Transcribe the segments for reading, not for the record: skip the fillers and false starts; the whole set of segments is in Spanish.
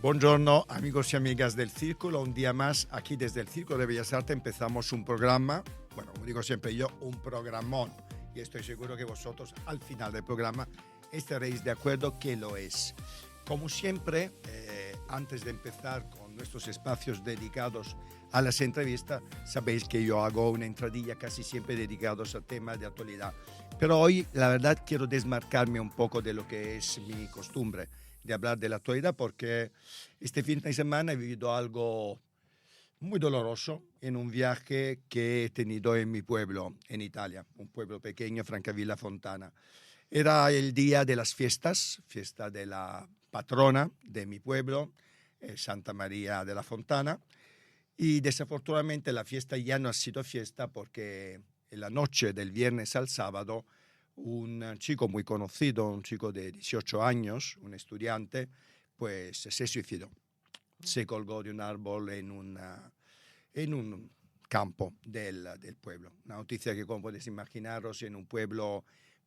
Buongiorno amigos y amigas del Círculo, un día más aquí desde el Círculo de Bellas Artes empezamos un programa, bueno, como digo siempre yo, un programón, y estoy seguro que vosotros al final del programa estaréis de acuerdo que lo es. Como siempre, antes de empezar con nuestros espacios dedicados a las entrevistas, sabéis que yo hago una entradilla casi siempre dedicados a temas de actualidad, pero hoy la verdad quiero desmarcarme un poco de lo que es mi costumbre de hablar de la actualidad, porque este fin de semana he vivido algo muy doloroso en un viaje que he tenido en mi pueblo, en Italia, un pueblo pequeño, Francavilla Fontana. Era el día de las fiestas, fiesta de la patrona de mi pueblo, Santa María de la Fontana, y desafortunadamente la fiesta ya no ha sido fiesta porque en la noche del viernes al sábado un chico muy conocido, un chico de 18 años, un estudiante, pues se suicidó. Se colgó de un árbol en un campo del pueblo. Una noticia que, como podéis imaginaros, en un pueblo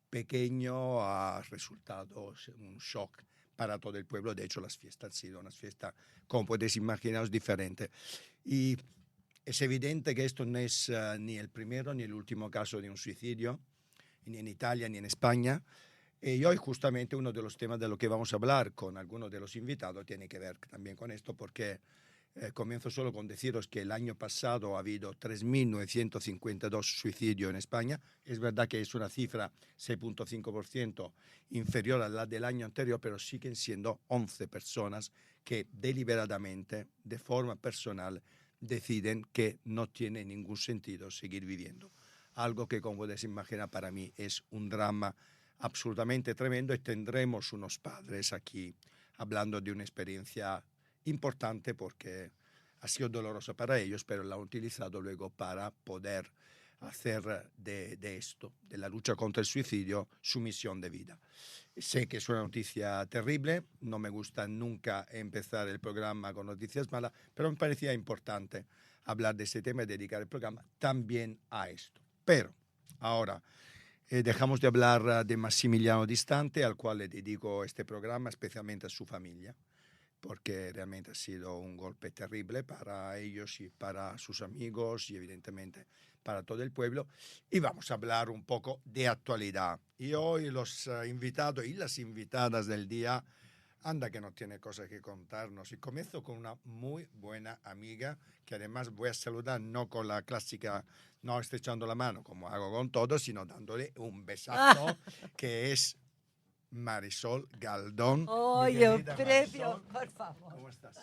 pequeño ha resultado un shock para todo el pueblo. De hecho, las fiestas han sido unas fiestas, como podéis imaginaros, diferentes. Y es evidente que esto no es ni el primero ni el último caso de un suicidio, ni en Italia ni en España. Y hoy justamente uno de los temas de lo que vamos a hablar con algunos de los invitados tiene que ver también con esto, porque comienzo solo con deciros que el año pasado ha habido 3.952 suicidios en España. Es verdad que es una cifra 6.5% inferior a la del año anterior, pero siguen siendo 11 personas que deliberadamente, de forma personal, deciden que no tiene ningún sentido seguir viviendo. Algo que, como podéis imaginar, para mí es un drama absolutamente tremendo, y tendremos unos padres aquí hablando de una experiencia importante porque ha sido doloroso para ellos, pero la han utilizado luego para poder hacer de esto, de la lucha contra el suicidio, su misión de vida. Sé que es una noticia terrible, no me gusta nunca empezar el programa con noticias malas, pero me parecía importante hablar de este tema y dedicar el programa también a esto. Pero ahora dejamos de hablar de Massimiliano Distante, al cual le dedico este programa, especialmente a su familia, porque realmente ha sido un golpe terrible para ellos y para sus amigos y evidentemente para todo el pueblo. Y vamos a hablar un poco de actualidad. Y hoy los invitados y las invitadas del día, anda que no tiene cosas que contarnos. Y comienzo con una muy buena amiga, que además voy a saludar no con la clásica, no estrechando la mano como hago con todos, sino dándole un besazo, que es Marisol Galdón. Oye, precio, por favor. ¿Cómo estás?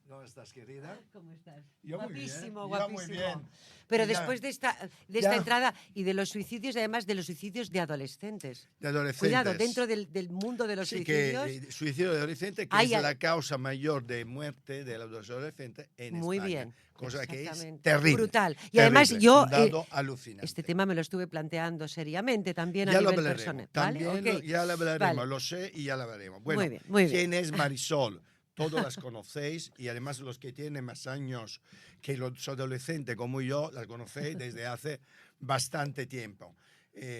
¿Cómo estás, querida? ¿Cómo estás? Yo Guapísimo, muy bien. guapísimo. Muy bien. Pero Y ya, después de esta entrada y de los suicidios, además de los suicidios de adolescentes. de adolescentes. Cuidado, dentro del mundo de los suicidios. Que suicidio de adolescente, que hay es la causa mayor de muerte de los adolescentes en muy España. bien. Cosa que es Exactamente. terrible. Brutal. Y Terrible, además yo un dato alucinante. este tema me lo estuve planteando seriamente también Ya a lo nivel hablaremos. personal. También ¿Vale? ya lo hablaremos, Vale. lo sé y ya lo hablaremos. Bueno, Muy bien, muy bien. ¿quién es Marisol? Todos las conocéis, y además los que tienen más años que los adolescentes como yo, las conocéis desde hace bastante tiempo.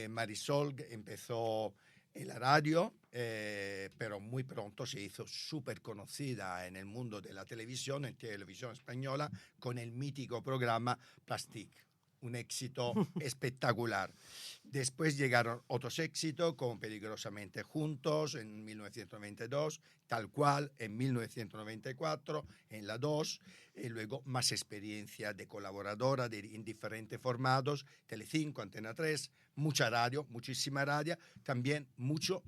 Marisol empezó en la radio, pero muy pronto se hizo súper conocida en el mundo de la televisión, en televisión española, con el mítico programa Plastic. Un éxito espectacular. Después llegaron otros éxitos como Peligrosamente Juntos en 1992, Tal Cual en 1994, en la 2, y luego más experiencia de colaboradora en diferentes formatos, Telecinco, Antena 3, mucha radio, muchísima radio, también mucho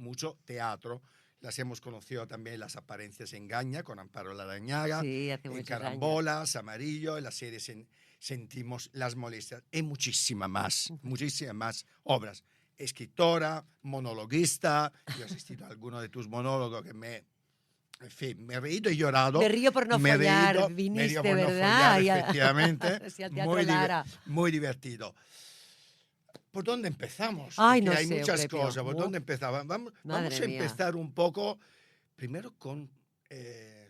teatro. Las hemos conocido también las apariencias Engaña con Amparo Larrañaga, Sí, hace en muchos Carambolas, Amarillo, en las series Sentimos las molestias, y muchísimas más obras. Escritora, monologuista, yo he asistido a alguno de tus monólogos que en fin, me he reído y llorado. Me río por no me he follar, reído, viniste, me río por ¿verdad? no follar, efectivamente. Sí, al Teatro Lara. Muy divertido. ¿Por dónde empezamos? Ay, Porque no hay sé, muchas Euplepio. cosas. ¿Por dónde empezamos? Vamos Madre a mía. empezar un poco, primero con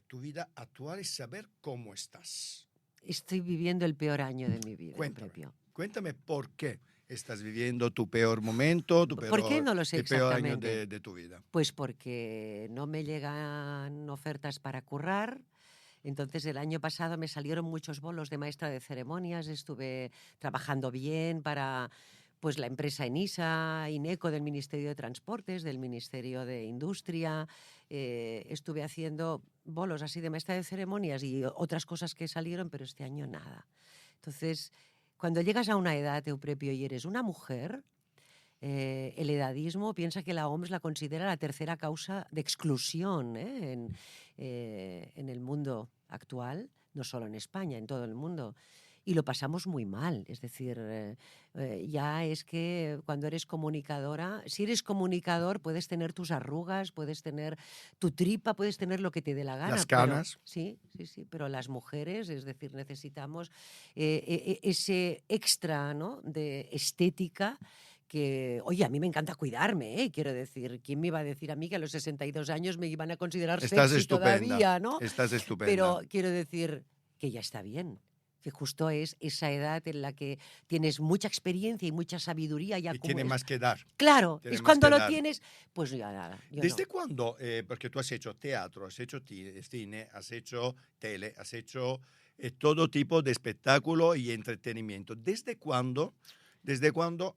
tu vida actual y saber cómo estás. Estoy viviendo el peor año de mi vida, Euplepio. Cuéntame por qué Estás viviendo tu peor momento, ¿Por qué? No lo sé el peor año exactamente. de tu vida. Pues porque no me llegan ofertas para currar. Entonces, el año pasado me salieron muchos bolos de maestra de ceremonias, estuve trabajando bien para pues la empresa ENISA, INECO del Ministerio de Transportes, del Ministerio de Industria. Estuve haciendo bolos así de maestra de ceremonias y otras cosas que salieron, pero este año nada. Entonces, cuando llegas a una edad, Euprepio, y eres una mujer, el edadismo piensa que la OMS la considera la tercera causa de exclusión en el mundo actual, no solo en España, en todo el mundo. Y lo pasamos muy mal, es decir, ya es que cuando eres comunicadora, si eres comunicador puedes tener tus arrugas, puedes tener tu tripa, puedes tener lo que te dé la gana. Las Pero, canas. sí, pero las mujeres, es decir, necesitamos ese extra, ¿no?, de estética que, oye, a mí me encanta cuidarme, ¿eh? Quiero decir, ¿quién me iba a decir a mí que a los 62 años me iban a considerar Estás sexy estupenda. todavía, ¿no? Estás estupenda. Pero quiero decir que ya está bien, que justo es esa edad en la que tienes mucha experiencia y mucha sabiduría. Ya Y como tiene más que dar. claro, Tiene es más cuando que lo dar. tienes, pues ya nada. Yo ¿Desde no. cuándo? Porque tú has hecho teatro, has hecho cine, has hecho tele, has hecho todo tipo de espectáculo y entretenimiento. Desde cuándo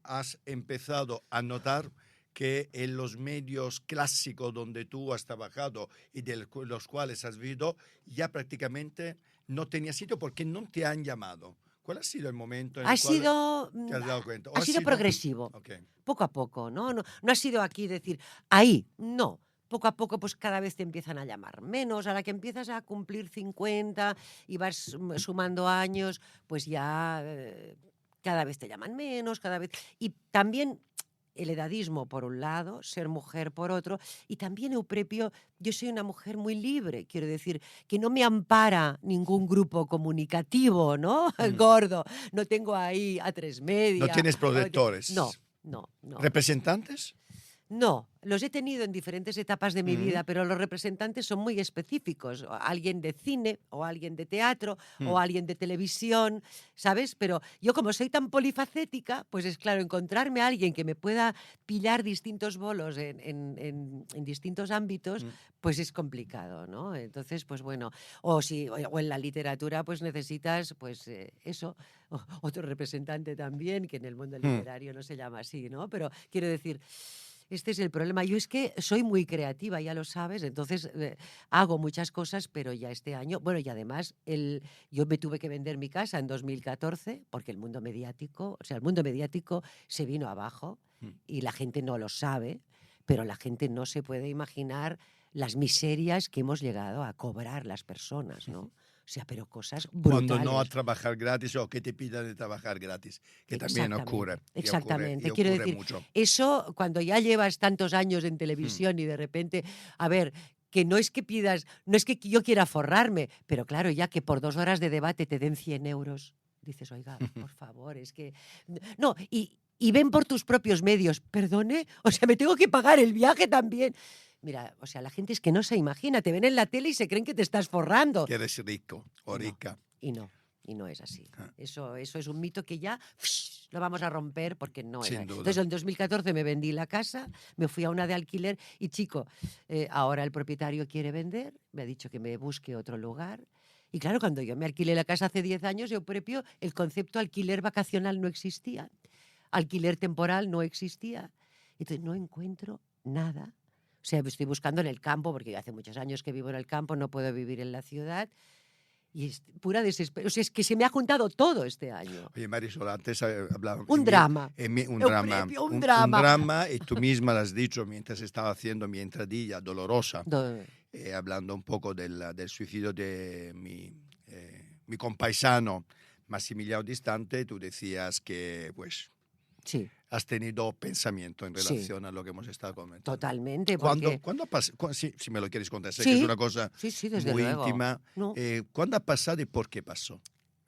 has empezado a notar que en los medios clásicos donde tú has trabajado y de los cuales has vivido, ya prácticamente no tenía sitio porque no te han llamado? ¿Cuál ha sido el momento en Ha el cual sido, te has dado cuenta? ¿O ha ha sido sido? progresivo, Ok. poco a poco, ¿no? No ha sido aquí decir, ahí, no. Poco a poco, pues cada vez te empiezan a llamar menos. A la que empiezas a cumplir 50 y vas sumando años, pues ya cada vez te llaman menos, cada vez. Y también el edadismo, por un lado, ser mujer por otro, y también, Euprepio, yo soy una mujer muy libre, quiero decir, que no me ampara ningún grupo comunicativo, ¿no? Mm. Gordo, no tengo ahí a tres No media. tienes No, protectores. no. ¿Representantes? No, los he tenido en diferentes etapas de mi Mm, vida, pero los representantes son muy específicos. O alguien de cine, o alguien de teatro, o mm. alguien de televisión, ¿sabes? Pero yo, como soy tan polifacética, pues es claro, encontrarme a alguien que me pueda pillar distintos bolos en distintos ámbitos, Mm. pues es complicado, ¿no? Entonces, pues bueno, o en la literatura, pues necesitas, pues eso, otro representante también, que en el mundo Mm. literario no se llama así, ¿no? Pero quiero decir, este es el problema. Yo es que soy muy creativa, ya lo sabes, entonces hago muchas cosas, pero ya este año, bueno, y además yo me tuve que vender mi casa en 2014 porque el mundo mediático, o sea, el mundo mediático se vino abajo Mm. y la gente no lo sabe, pero la gente no se puede imaginar las miserias que hemos llegado a cobrar las personas, ¿no? O sea, pero cosas Cuando no a brutales. trabajar gratis o que te pidan de trabajar gratis, que también ocurre, Exactamente, y exactamente. Quiero ocurre decir, mucho. eso cuando ya llevas tantos años en Mm. televisión y de repente, a ver, que no es que pidas, no es que yo quiera forrarme, pero claro, ya que por 2 horas de debate te den 100 euros, dices, oiga, por favor, es que... No, y ven por tus propios medios, perdone, o sea, me tengo que pagar el viaje también. Mira, o sea, la gente es que no se imagina, te ven en la tele y se creen que te estás forrando. Que eres rico o Y no, rica. y no, y no es así. Ah, Eso es un mito que ya lo vamos a romper porque no es sin así. duda. Entonces, en 2014 me vendí la casa, me fui a una de alquiler y, chico, ahora el propietario quiere vender, me ha dicho que me busque otro lugar. Y claro, cuando yo me alquilé la casa hace 10 años, yo propio, el concepto alquiler vacacional no existía, alquiler temporal no existía. Entonces, no encuentro nada. O sea, estoy buscando en el campo, porque hace muchos años que vivo en el campo, no puedo vivir en la ciudad. Y es pura desesperación. O sea, es que se me ha juntado todo este año. Oye, Marisol, antes hablábamos. Un drama. Un drama. Euprepio, un Un drama. drama, y tú misma lo has dicho mientras estaba haciendo mi entradilla dolorosa, Do- hablando un poco del suicidio de mi compaisano Massimiliano Distante. Tú decías que, pues, sí, has tenido pensamiento en sí, relación a lo que hemos estado comentando. totalmente, ¿Cuándo, porque... cuándo si me lo quieres contar, sé que es Sí, una cosa sí, desde muy luego. íntima. No. ¿Cuándo ha pasado y por qué pasó?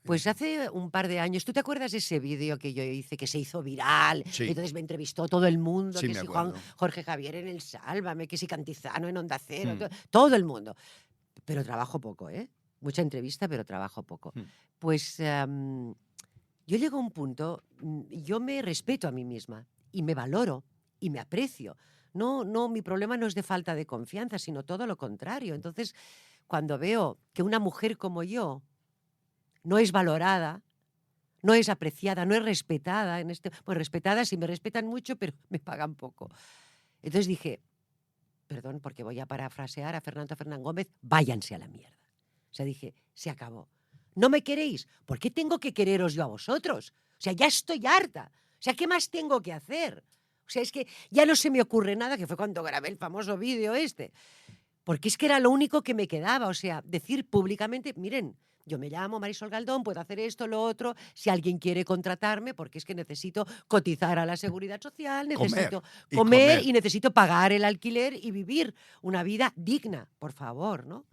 Pues hace un par de años, ¿tú te acuerdas de ese vídeo que yo hice que se hizo viral? Sí, Entonces me entrevistó todo el mundo, sí que me si acuerdo. Jorge Javier en el Sálvame, que si Cantizano en Onda Cero, Mm, todo el mundo. Pero trabajo poco, ¿eh? Mucha entrevista, pero trabajo poco. mm. Pues yo llego a un punto, yo me respeto a mí misma y me valoro y me aprecio. No, no, mi problema no es de falta de confianza, sino todo lo contrario. Entonces, cuando veo que una mujer como yo no es valorada, no es apreciada, no es respetada en este, pues respetada sí me respetan mucho, pero me pagan poco. Entonces dije, perdón, porque voy a parafrasear a Fernando Fernán Gómez, váyanse a la mierda. O sea, dije, se acabó. ¿No me queréis? ¿Por qué tengo que quereros yo a vosotros? O sea, ya estoy harta. O sea, ¿qué más tengo que hacer? O sea, es que ya no se me ocurre nada, que fue cuando grabé el famoso vídeo este. Porque es que era lo único que me quedaba. O sea, decir públicamente, miren, yo me llamo Marisol Galdón, puedo hacer esto, lo otro, si alguien quiere contratarme, porque es que necesito cotizar a la Seguridad Social, necesito comer y necesito pagar el alquiler y vivir una vida digna, por favor, ¿no?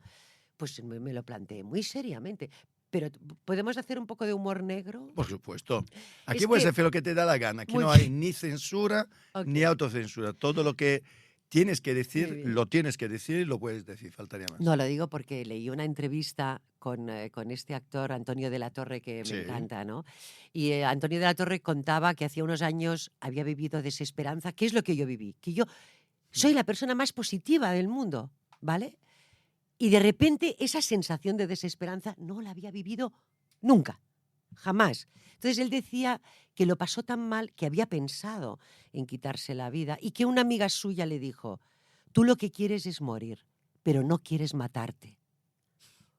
Pues me lo planteé muy seriamente. Pero ¿podemos hacer un poco de humor negro? Por supuesto. Aquí Es puedes que- hacer lo que te da la gana. Aquí Muy no hay bien. ni censura Ok. ni autocensura. Todo lo que tienes que Muy decir, bien. lo tienes que decir y lo puedes decir. Faltaría más. No, lo digo porque leí una entrevista con este actor, Antonio de la Torre, que Sí. me encanta, ¿no? Y Antonio de la Torre contaba que hacía unos años había vivido desesperanza. ¿Qué es lo que yo viví? Que yo soy la persona más positiva del mundo, ¿vale? Y de repente esa sensación de desesperanza no la había vivido nunca, jamás. Entonces él decía que lo pasó tan mal que había pensado en quitarse la vida y que una amiga suya le dijo, tú lo que quieres es morir, pero no quieres matarte.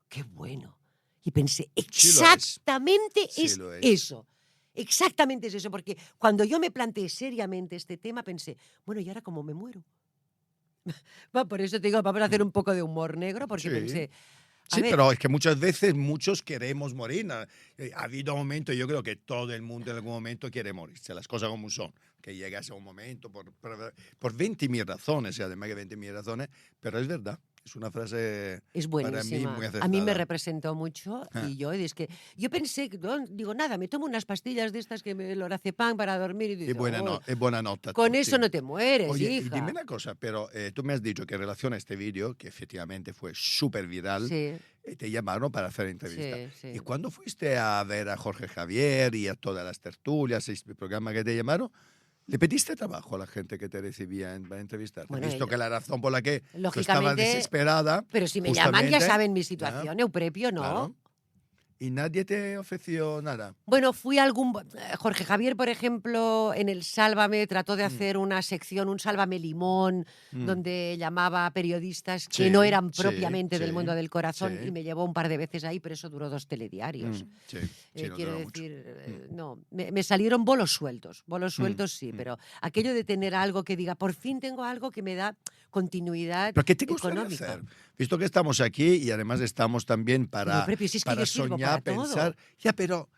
¡Qué bueno! Y pensé, Sí lo es. exactamente Sí es lo es. eso. Exactamente es eso, porque cuando yo me planteé seriamente este tema pensé, bueno, ¿y ahora cómo me muero? Va, por eso te digo, vamos a hacer un poco de humor negro, porque Sí. pensé, a Sí, ver, pero es que muchas veces muchos queremos morir. Ha habido momentos, yo creo que todo el mundo en algún momento quiere morirse, las cosas como son. Que llegas a un momento por 20.000 razones, y además que 20.000 razones, pero es verdad. Es una frase es para mí buenísima. muy A mí me acertada. representó mucho Ah. y es que yo pensé, digo, nada, me tomo unas pastillas de estas que me lorazepam para dormir y Es digo, buena, es buena nota. con tú, eso sí. no te mueres, Oye, y hija. dime una cosa, pero tú me has dicho que en relación a este vídeo, que efectivamente fue súper viral, Sí, te llamaron para hacer entrevista. sí, ¿Y sí. cuando fuiste a ver a Jorge Javier y a todas las tertulias y el programa que te llamaron, le pediste trabajo a la gente que te recibía para entrevistarte? Bueno, Visto que la razón por la que tú estabas lógicamente, desesperada, pero si me llaman ya justamente, saben mi ya, situación, Euprepio, ¿no? claro, y nadie te ofreció nada. Bueno, fui a algún... Jorge Javier, por ejemplo, en el Sálvame trató de Mm, hacer una sección, un Sálvame Limón, mm. donde llamaba a periodistas que Sí, no eran sí, propiamente del sí, mundo del corazón sí. y me llevó un par de veces ahí, pero eso duró 2 telediarios. Sí, sí, no Quiero duró mucho. decir, no, me salieron bolos sueltos sí, Mm. pero aquello de tener algo que diga, por fin tengo algo que me da continuidad ¿Pero qué te gustaría económica. hacer? Visto que estamos aquí y además estamos también Pero, para, Prepio, si es que para yo sirvo soñar, para pensar. todo. Ya, pero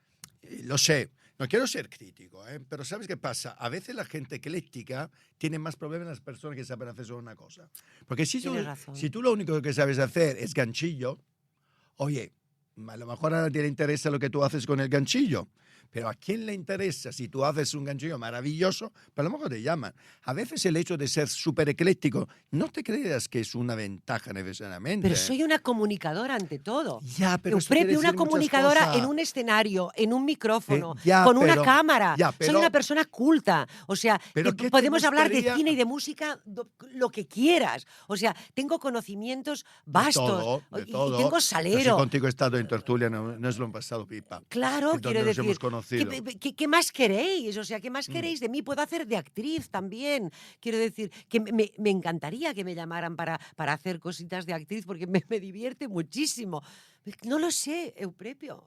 lo sé, no quiero ser crítico, pero ¿sabes qué pasa? A veces la gente ecléctica tiene más problemas que las personas que saben hacer solo una cosa. Porque Tienes razón. si tú lo único que sabes hacer es ganchillo, oye, a lo mejor a nadie le interesa lo que tú haces con el ganchillo. Pero ¿a quién le interesa si tú haces un ganchillo maravilloso? Pues a lo mejor te llaman. A veces el hecho de ser súper ecléctico, no te creas que es una ventaja necesariamente. Pero soy una comunicadora ante todo. Ya, pero eso quiere Euprepio, una decir muchas comunicadora cosas. en un escenario, en un micrófono, Ya, con una pero- cámara. ya, Soy pero- una persona culta. O sea, pero que ¿qué te podemos hablar de gustaría? cine y de música, lo que quieras. O sea, tengo conocimientos vastos. De y todo. tengo Yo sí salero. contigo he estado en tertulia, no es lo pasado, pipa. Claro, Es quiero donde nos decir, hemos conocido. ¿qué más queréis? O sea, ¿qué más queréis de mí? Puedo hacer de actriz también. Quiero decir, que me encantaría que me llamaran para hacer cositas de actriz porque me divierte muchísimo. No lo sé, Euprepio.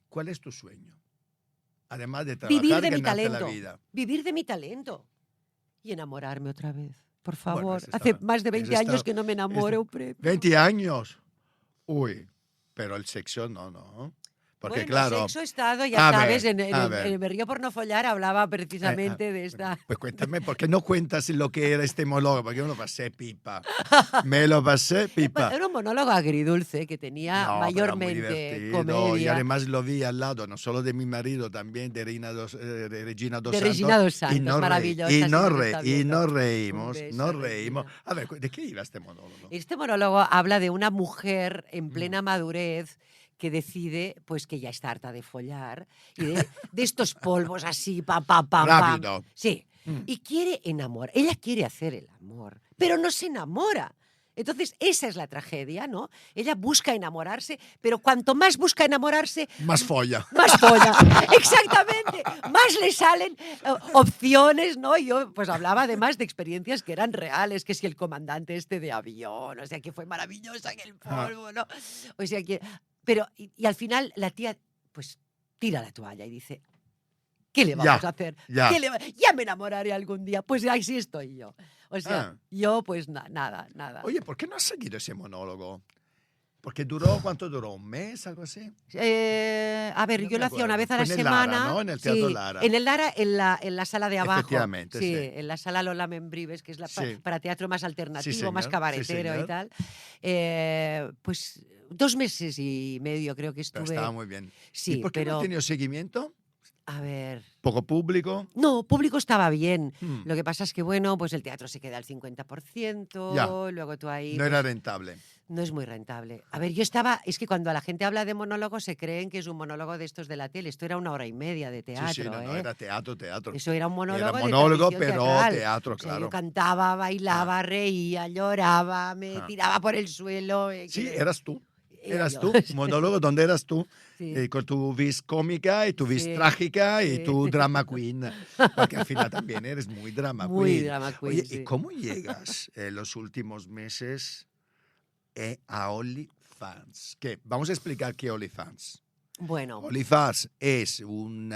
¿Cuál es tu sueño? Además de Vivir trabajar de y mi ganarte la talento. vida. Vivir de mi talento. Y enamorarme otra vez. Por Bueno, favor. eso Hace está- más de 20 eso años está- que no me enamoro, Euprepio. 20 años. Uy, pero el sexo no. Porque Bueno, claro, sexo he estado, ya a sabes, ver, en a ver. el Me río por no follar hablaba precisamente de esta... Pues cuéntame, ¿por qué no cuentas lo que era este monólogo? Porque yo me lo pasé pipa. Me lo pasé pipa. Era un monólogo agridulce que tenía No, pero muy mayormente divertido. Y comedia. además lo vi al lado, no solo de mi marido, también de Regina Dos De Regina Dos Santos, y no maravillosa, y si no, nos está y no viendo. reímos, Un beso, no Regina. reímos. A ver, ¿de qué iba este monólogo? Este monólogo habla de una mujer en plena madurez que decide pues que ya está harta de follar y de estos polvos así, pam, pam, pam, pam. Rápido. Sí. Mm. Y quiere enamorar. Ella quiere hacer el amor, pero no se enamora. Entonces, esa es la tragedia, ¿no? Ella busca enamorarse, pero cuanto más busca enamorarse, Más folla. más folla. Exactamente. Más le salen opciones, ¿no? Yo pues hablaba además de experiencias que eran reales, que si el comandante este de avión, o sea, que fue maravilloso aquel polvo, ¿no? O sea que... Pero, y al final la tía, pues, tira la toalla y dice, ¿qué le vamos a hacer? Ya. Ya me enamoraré algún día. Pues ahí sí estoy yo. O sea, yo pues nada. Oye, ¿por qué no has seguido ese monólogo? Porque duró, ¿cuánto duró? ¿Un mes, algo así? A ver, No yo me lo hacía una acuerdo. vez a Fue la en el Lara, semana. ¿no? En el Teatro Sí, Lara. en el Lara, en la sala de abajo. Efectivamente, sí. En la sala Lola Membrives, que es Sí. para teatro más alternativo, Sí, más señor. cabaretero Sí, y señor. tal. Pues 2 meses y medio creo que Pero estuve. estaba muy bien. Sí, ¿Y por qué no pero ha tenido seguimiento? a ver. ¿Poco público? No, público estaba bien. Hmm. Lo que pasa es que, bueno, pues el teatro se queda al 50%, luego tú ahí... No pues, era rentable. no es muy rentable. A ver, es que cuando la gente habla de monólogo se creen que es un monólogo de estos de la tele. Esto era 1 hora y media de teatro, Sí, no, era teatro. Eso era un monólogo Era de monólogo, tradición pero teatral. teatro, O sea, yo claro. cantaba, bailaba, reía, lloraba, me tiraba por el suelo. Sí, eras tú. Era Eras yo. tú. Un monólogo donde eras tú. Sí. Con tu vis cómica y tu vis Sí, trágica y sí. tu drama queen. Porque al final también eres muy drama Muy queen. drama queen, Oye, sí. ¿y cómo llegas en los últimos meses a OnlyFans? ¿Qué? Vamos a explicar qué es OnlyFans. Bueno, OnlyFans es un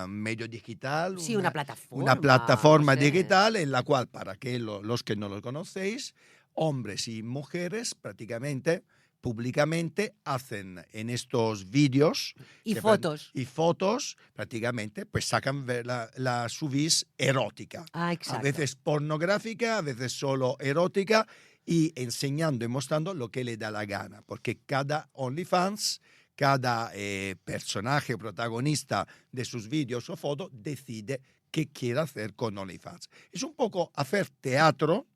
medio digital, sí, una plataforma. una plataforma no sé. digital en la cual, para que los que no lo conocéis, hombres y mujeres prácticamente, públicamente, hacen en estos vídeos Y fotos. y fotos, prácticamente, pues sacan su vis erótica. Ah, A exacto. veces pornográfica, a veces solo erótica, y enseñando y mostrando lo que le da la gana, porque cada OnlyFans, cada personaje o protagonista de sus vídeos o fotos decide qué quiere hacer con OnlyFans. Es un poco hacer teatro,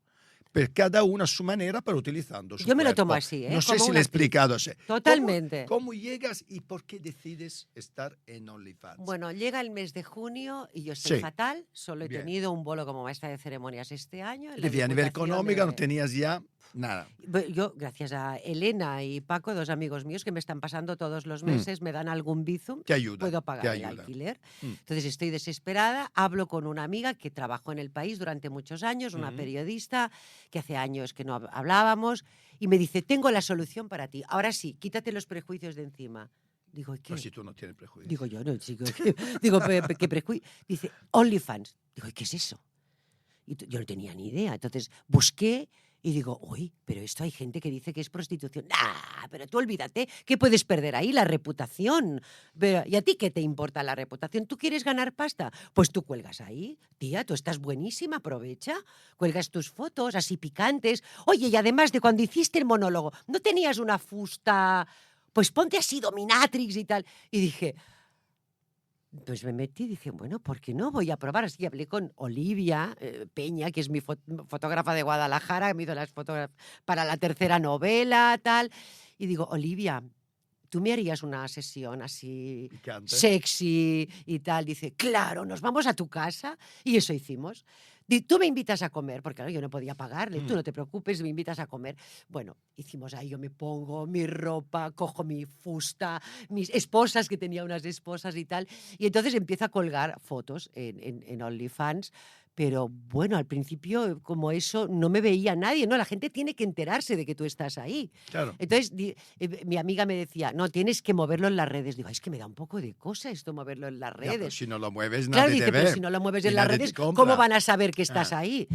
pero cada uno a su manera, pero utilizando su Yo me lo tomo cuerpo. así, No sé como si una le he actriz. explicado. Totalmente. ¿Cómo llegas y por qué decides estar en OnlyFans? Bueno, llega el mes de junio y yo estoy Sí. fatal. Solo he Bien. tenido un bolo como maestra de ceremonias este año. Es decir, a nivel económico no tenías ya nada. Yo, gracias a Elena y Paco, 2 amigos míos que me están pasando todos los meses, me dan algún bizum, Te ayuda. puedo pagar te el ayuda. alquiler. Mm. Entonces estoy desesperada, hablo con una amiga que trabajó en El País durante muchos años, una Ujú. periodista que hace años que no hablábamos, y me dice, tengo la solución para ti. Ahora sí, quítate los prejuicios de encima. Digo, ¿y qué? Pero si tú no tienes prejuicios. Digo, yo no, chico. Digo, ¿qué prejuicio? Dice, OnlyFans. Digo, ¿y qué es eso? Y yo no tenía ni idea. Entonces busqué y digo, uy, pero esto hay gente que dice que es prostitución. ¡Ah! Pero tú olvídate, ¿qué puedes perder ahí? La reputación. Pero, ¿y a ti qué te importa la reputación? ¿Tú quieres ganar pasta? Pues tú cuelgas ahí. Tía, tú estás buenísima, aprovecha. Cuelgas tus fotos así picantes. Oye, y además de cuando hiciste el monólogo, ¿no tenías una fusta? Pues ponte así dominatrix y tal. Y dije... Pues me metí y dije, bueno, ¿por qué no? Voy a probar. Así que hablé con Olivia Peña, que es mi fotógrafa de Guadalajara, que me hizo las fotos para la 3ª novela, tal. Y digo, Olivia, ¿tú me harías una sesión así Picante. sexy y tal? Dice, claro, nos vamos a tu casa. Y eso hicimos. Tú me invitas a comer, porque claro, yo no podía pagarle. Tú no te preocupes, me invitas a comer. Bueno, hicimos ahí, yo me pongo mi ropa, cojo mi fusta, mis esposas, que tenía unas esposas y tal. Y entonces empiezo a colgar fotos en OnlyFans. Pero bueno, al principio, como eso, no me veía nadie, ¿no? La gente tiene que enterarse de que tú estás ahí. Claro. Entonces, mi amiga me decía, no, tienes que moverlo en las redes. Digo, es que me da un poco de cosa esto, moverlo en las Ya, pero redes. si no lo mueves, Claro, nadie dice, te pero ve. si no lo mueves y en las nadie te redes, compra. ¿cómo van a saber que estás Ah. ahí?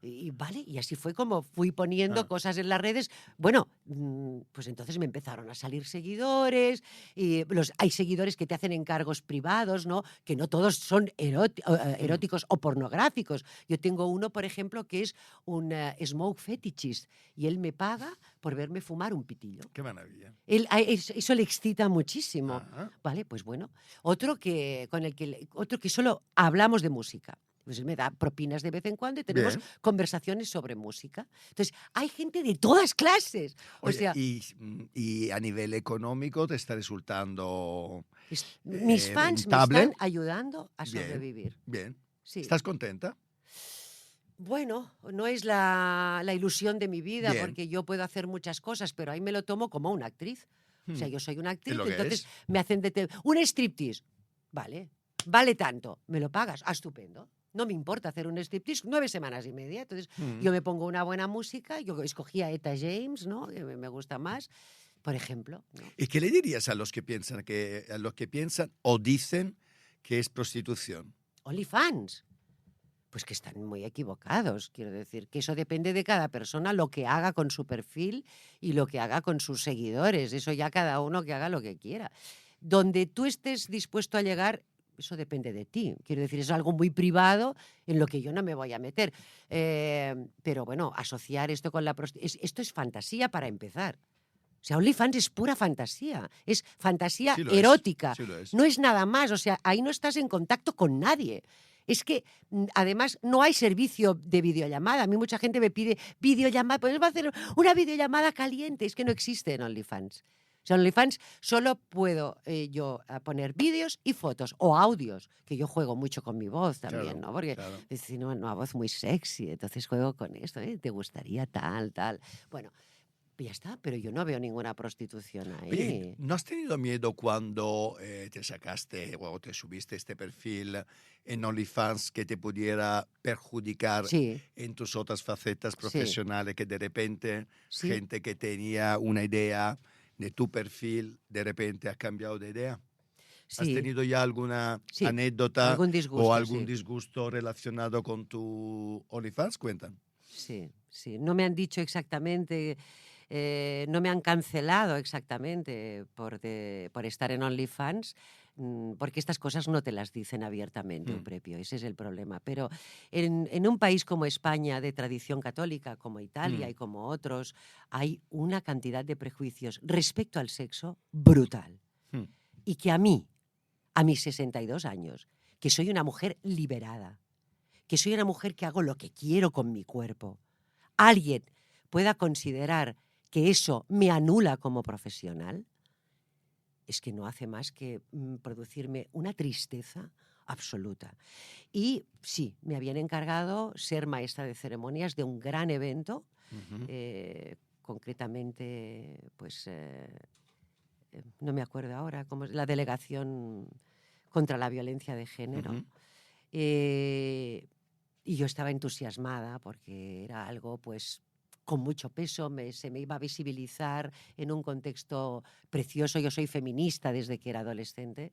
Y vale, y así fue como fui poniendo Ah. cosas en las redes. Bueno, pues entonces me empezaron a salir seguidores, y hay seguidores que te hacen encargos privados, ¿no? Que no todos son eróticos o pornográficos. Yo tengo uno, por ejemplo, que es un smoke fetichist, y él me paga por verme fumar un pitillo. Qué maravilla. Eso le excita muchísimo. Ajá. Vale, pues bueno. Otro que solo hablamos de música. Pues él me da propinas de vez en cuando y tenemos Bien. conversaciones sobre música. Entonces, hay gente de todas clases. O Oye, sea, y a nivel económico te está resultando mis fans me rentable. están ayudando a Bien, sobrevivir. bien. Sí. ¿Estás contenta? Bueno, no es la ilusión de mi vida, Bien. porque yo puedo hacer muchas cosas, pero ahí me lo tomo como una actriz. O sea, Hmm. yo soy una Es actriz, lo que entonces es. me hacen un striptease. Vale, vale tanto, me lo pagas, estupendo. No me importa hacer un striptease 9 semanas y media. Entonces, Hmm. yo me pongo una buena música, yo escogía Etta James, ¿no? Que me gusta más, por ejemplo, ¿no? ¿Y qué le dirías a los que piensan o dicen que es prostitución? OnlyFans. Pues que están muy equivocados. Quiero decir que eso depende de cada persona, lo que haga con su perfil y lo que haga con sus seguidores. Eso ya cada uno que haga lo que quiera. Donde tú estés dispuesto a llegar, eso depende de ti. Quiero decir, es algo muy privado en lo que yo no me voy a meter. Pero bueno, asociar esto con la prostitución, esto es fantasía para empezar. O sea, OnlyFans es pura fantasía, es fantasía Sí lo es, erótica, sí lo es. no es nada más, o sea, ahí no estás en contacto con nadie. Es que, además, no hay servicio de videollamada. A mí mucha gente me pide videollamada, pues va a hacer una videollamada caliente. Es que no existe en OnlyFans. O sea, en OnlyFans solo puedo yo poner vídeos y fotos o audios, que yo juego mucho con mi voz también, Claro, ¿no? Porque claro. es una voz muy sexy, entonces juego con esto, ¿eh? ¿Te gustaría tal, tal? Bueno, ya está, pero yo no veo ninguna prostitución Oye, ahí. ¿no has tenido miedo cuando te sacaste o te subiste este perfil en OnlyFans que te pudiera perjudicar Sí, en tus otras facetas sí, profesionales, que de repente sí, gente que tenía una idea de tu perfil, de repente ha cambiado de idea? ¿Has sí, tenido ya alguna sí. anécdota Algún o disgusto, algún sí. disgusto relacionado con tu OnlyFans? Cuentan. Sí, sí. No me han dicho exactamente, no me han cancelado exactamente por estar en OnlyFans, porque estas cosas no te las dicen abiertamente, Hmm, Eupepio, ese es el problema. Pero en un país como España, de tradición católica, como Italia y hmm, como otros, hay una cantidad de prejuicios respecto al sexo brutal. hmm. Y que a mis 62 años, que soy una mujer liberada, que soy una mujer que hago lo que quiero con mi cuerpo, alguien pueda considerar que eso me anula como profesional, es que no hace más que producirme una tristeza absoluta. Y sí, me habían encargado ser maestra de ceremonias de un gran evento, Ujú, concretamente, pues no me acuerdo ahora, cómo es la delegación contra la violencia de género. ujú. Eh, y yo estaba entusiasmada porque era algo, pues, con mucho peso, se me iba a visibilizar en un contexto precioso. Yo soy feminista desde que era adolescente.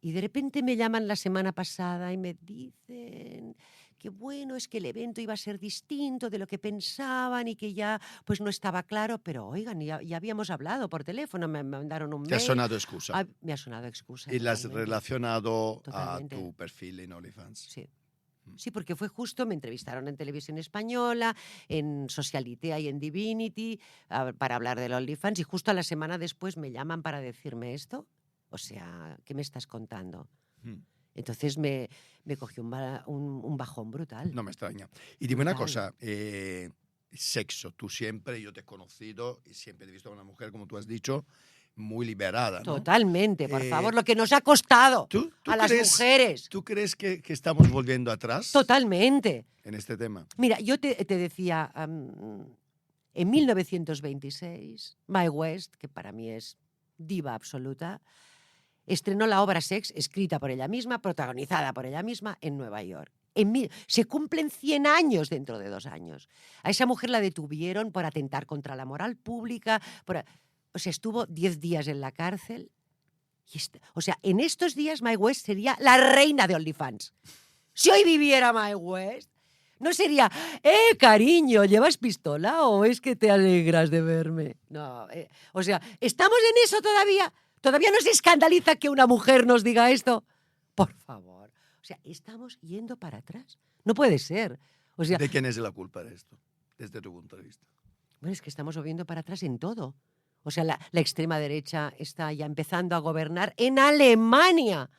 Y de repente me llaman la semana pasada y me dicen que bueno, es que el evento iba a ser distinto de lo que pensaban y que ya pues no estaba claro, pero oigan, ya habíamos hablado por teléfono, me mandaron un Te ha mail, sonado excusa. me ha sonado excusa Y la has totalmente, relacionado a totalmente, tu perfil en OnlyFans. sí. Mm. Sí, porque fue justo, me entrevistaron en Televisión Española, en Socialité y en Divinity, para hablar del OnlyFans, y justo a la semana después me llaman para decirme esto. O sea, ¿qué me estás contando? Mm. Entonces me cogió un bajón brutal, No me extraña. Y dime una brutal. cosa, sexo, tú siempre, yo te he conocido y siempre te he visto a una mujer, como tú has dicho, muy liberada, ¿no? Totalmente, por favor, Eh, lo que nos ha costado ¿tú a las crees, mujeres. tú crees que estamos volviendo atrás Totalmente. en este tema? Mira, yo te decía, en 1926, Mae West, que para mí es diva absoluta, estrenó la obra Sex, escrita por ella misma, protagonizada por ella misma, en Nueva York. Se cumplen 100 años dentro de 2 años. A esa mujer la detuvieron por atentar contra la moral pública, o sea, estuvo 10 días en la cárcel. O sea, en estos días Mae West sería la reina de OnlyFans. Si hoy viviera Mae West, no sería, cariño, ¿llevas pistola o es que te alegras de verme? No, o sea, ¿estamos en eso todavía? ¿Todavía nos escandaliza que una mujer nos diga esto? Por favor. O sea, estamos yendo para atrás. No puede ser. O sea, ¿De quién es la culpa de esto, desde tu punto de vista? bueno, es que estamos volviendo para atrás en todo. O sea, la extrema derecha está ya empezando a gobernar en Alemania.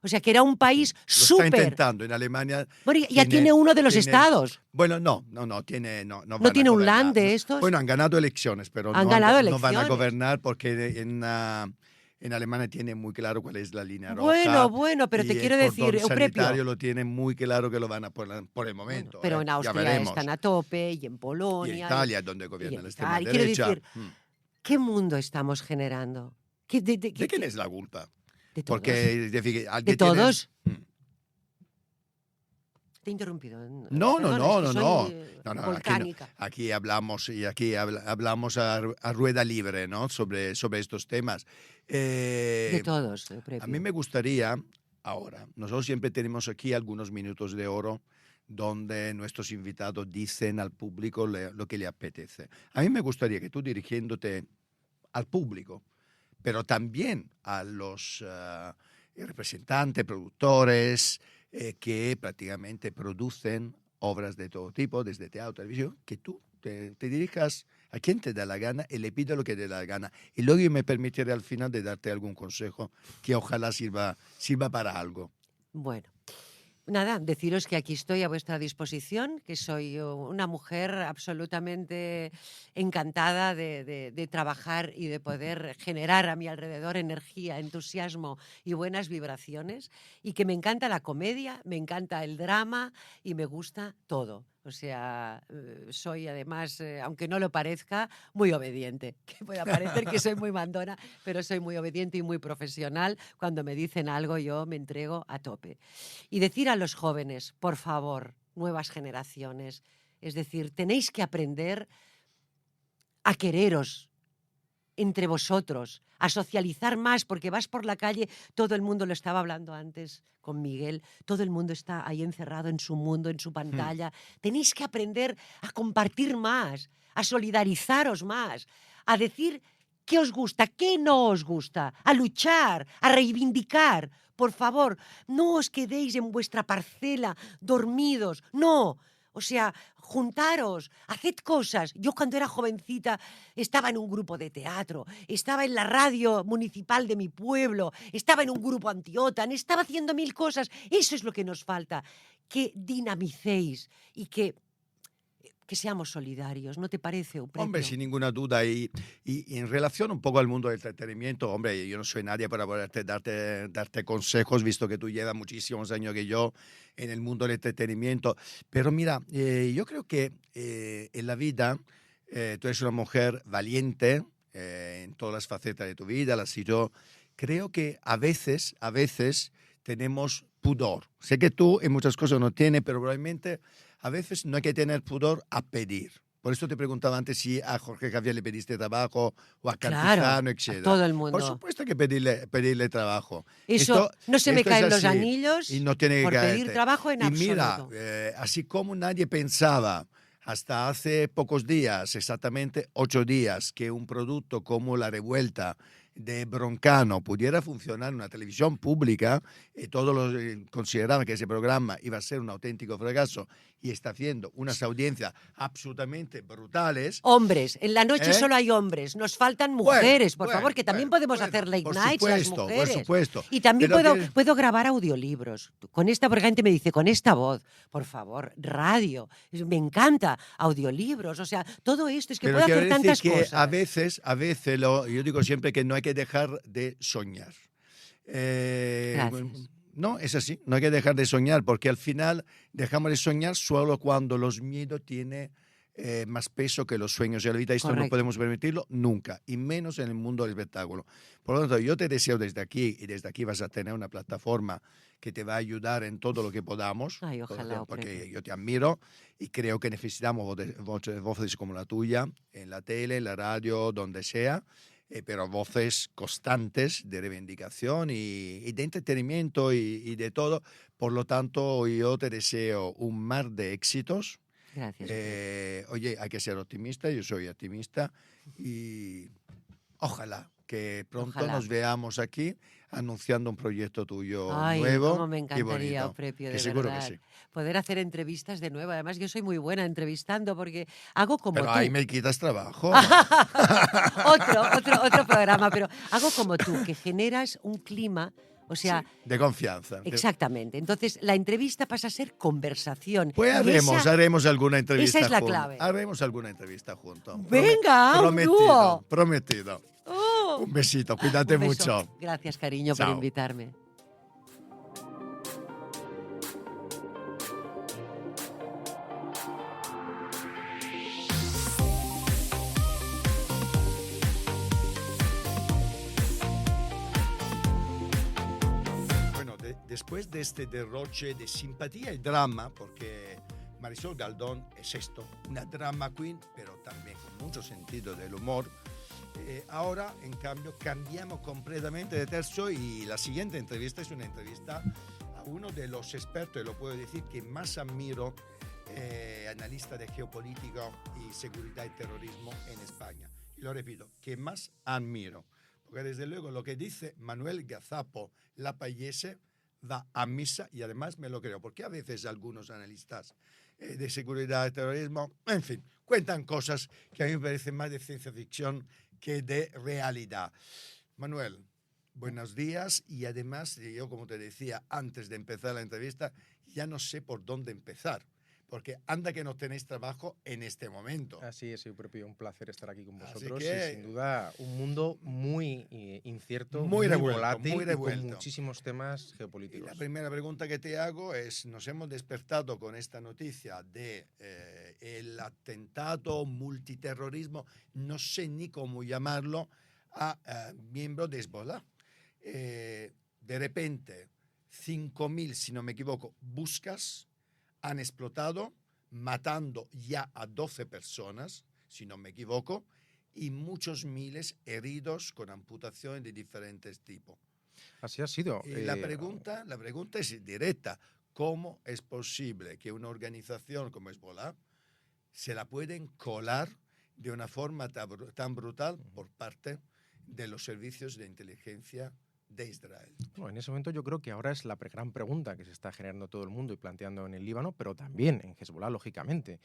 O sea, que era un país Lo está súper... intentando. En Alemania Bueno, ya tiene uno de los estados. Bueno, no ¿No van tiene a un gobernar. land de estos? Bueno, han ganado elecciones, pero Han ganado no van a elecciones. gobernar porque en Alemania tiene muy claro cuál es la línea Bueno, roja. pero te Y quiero el cordón decir, Euprepio. sanitario lo tiene muy claro que lo van a poner por el Bueno, momento. pero en Ya Austria veremos. están a tope, y en Y Polonia. en Italia, donde gobierna en la extrema Italia. Quiero derecha. decir, ¿qué mundo estamos generando? ¿De quién es la culpa? ¿De todos? Porque es decir, ¿De alguien tiene- todos? Mm. Te he interrumpido. No, Perdona, no, es que no, soy, no. No, volcánica. aquí hablamos y aquí hablamos a rueda libre, ¿no? Sobre estos temas. De todos, A Euprepio. mí me gustaría, ahora, nosotros siempre tenemos aquí algunos minutos de oro donde nuestros invitados dicen al público lo que le apetece. A mí me gustaría que tú, dirigiéndote al público, pero también a los representantes, productores, que prácticamente producen obras de todo tipo, desde teatro, televisión, que tú te dirijas a quien te da la gana y le pidas lo que te da la gana. Y luego yo me permitiré al final de darte algún consejo que ojalá sirva para algo. Bueno, nada, deciros que aquí estoy a vuestra disposición, que soy una mujer absolutamente encantada de trabajar y de poder generar a mi alrededor energía, entusiasmo y buenas vibraciones, y que me encanta la comedia, me encanta el drama y me gusta todo. O sea, soy además, aunque no lo parezca, muy obediente. Que pueda parecer que soy muy mandona, pero soy muy obediente y muy profesional. Cuando me dicen algo, yo me entrego a tope. Y decir a los jóvenes, por favor, nuevas generaciones, es decir, tenéis que aprender a quereros entre vosotros, a socializar más, porque vas por la calle, todo el mundo, lo estaba hablando antes con Miguel, todo el mundo está ahí encerrado en su mundo, en su pantalla. Tenéis que aprender a compartir más, a solidarizaros más, a decir qué os gusta, qué no os gusta, a luchar, a reivindicar. Por favor, no os quedéis en vuestra parcela dormidos, no. O sea, juntaros, haced cosas. Yo cuando era jovencita estaba en un grupo de teatro, estaba en la radio municipal de mi pueblo, estaba en un grupo anti-OTAN, estaba haciendo 1000 cosas. Eso es lo que nos falta, que dinamicéis y que seamos solidarios, ¿no te parece, Euprepio? Hombre, sin ninguna duda. Y en relación un poco al mundo del entretenimiento, hombre, yo no soy nadie para poderte darte consejos, visto que tú llevas muchísimos años que yo en el mundo del entretenimiento. Pero mira, yo creo que en la vida tú eres una mujer valiente en todas las facetas de tu vida, las y yo. Creo que a veces tenemos pudor. Sé que tú en muchas cosas no tienes, pero probablemente a veces no hay que tener pudor a pedir. Por eso te preguntaba antes si a Jorge Javier le pediste trabajo o a Cantizano, etc. A todo el mundo. Por supuesto que pedirle trabajo. Eso no se me caen los así, anillos y no tiene por que pedir caerte. trabajo en y absoluto. mira, así como nadie pensaba hasta hace pocos días, exactamente 8 días, que un producto como La Revuelta de Broncano pudiera funcionar en una televisión pública, todos consideraban que ese programa iba a ser un auténtico fracaso y está haciendo unas audiencias absolutamente brutales. Hombres, en la noche solo hay hombres, nos faltan mujeres, por favor, que también podemos hacer late nights las mujeres. Por supuesto. Y también puedo grabar audiolibros. Con esta, porque la gente me dice, con esta voz, por favor, radio, me encanta, audiolibros, o sea, todo esto, es que puedo hacer tantas cosas. A veces yo digo siempre que no hay que dejar de soñar. Gracias. No, es así, no hay que dejar de soñar, porque al final dejamos de soñar solo cuando los miedos tienen más peso que los sueños. Y en la vida esto Correcto. no podemos permitirlo nunca, y menos en el mundo del espectáculo. Por lo tanto, yo te deseo desde aquí, y desde aquí vas a tener una plataforma que te va a ayudar en todo lo que podamos. Ay, ojalá, porque yo te admiro y creo que necesitamos voces como la tuya, en la tele, en la radio, donde sea. Pero voces constantes de reivindicación y de entretenimiento y de todo. Por lo tanto, yo te deseo un mar de éxitos. Gracias. Oye, hay que ser optimista, yo soy optimista y ojalá que pronto nos veamos aquí anunciando un proyecto tuyo nuevo. Cómo me encantaría, Euprepio, de seguro verdad. que sí. Poder hacer entrevistas de nuevo. Además, yo soy muy buena entrevistando porque hago como Pero tú. ahí me quitas trabajo. otro programa, pero hago como tú, que generas un clima O sea, Sí, de confianza. exactamente. Entonces, la entrevista pasa a ser conversación. Pues haremos alguna entrevista esa es la juntos. clave. Haremos alguna entrevista juntos. Venga, un dúo. Prometido. Oh. Un besito, cuídate Un beso. mucho. Gracias, cariño, Chao. por invitarme. Después de este derroche de simpatía y drama, porque Marisol Galdón es esto, una drama queen, pero también con mucho sentido del humor, ahora, en cambio, cambiamos completamente de tercio y la siguiente entrevista es una entrevista a uno de los expertos, y lo puedo decir, que más admiro, analista de geopolítica y seguridad y terrorismo en España. Y lo repito, que más admiro, porque desde luego lo que dice Manuel Gazapo Lapallese va a misa y además me lo creo, porque a veces algunos analistas de seguridad y terrorismo, en fin, cuentan cosas que a mí me parecen más de ciencia ficción que de realidad. Manuel, buenos días y además, yo como te decía antes de empezar la entrevista, ya no sé por dónde empezar. Porque anda que no tenéis trabajo en este momento. Así es, propio, un placer estar aquí con vosotros. Que, y sin duda, un mundo muy incierto, muy revuelto, volátil, muy revuelto. Y con muchísimos temas geopolíticos. Y la primera pregunta que te hago es, nos hemos despertado con esta noticia de el atentado, multiterrorismo, no sé ni cómo llamarlo, a miembros de Hezbollah. De repente, 5.000, si no me equivoco, buscas han explotado, matando ya a 12 personas, si no me equivoco, y muchos miles heridos con amputaciones de diferentes tipos. Así ha sido. Y la pregunta es directa. ¿Cómo es posible que una organización como Hezbollah se la pueden colar de una forma tan brutal por parte de los servicios de inteligencia de Israel? Bueno, en ese momento yo creo que ahora es la gran pregunta que se está generando todo el mundo y planteando en el Líbano, pero también en Hezbollah, lógicamente.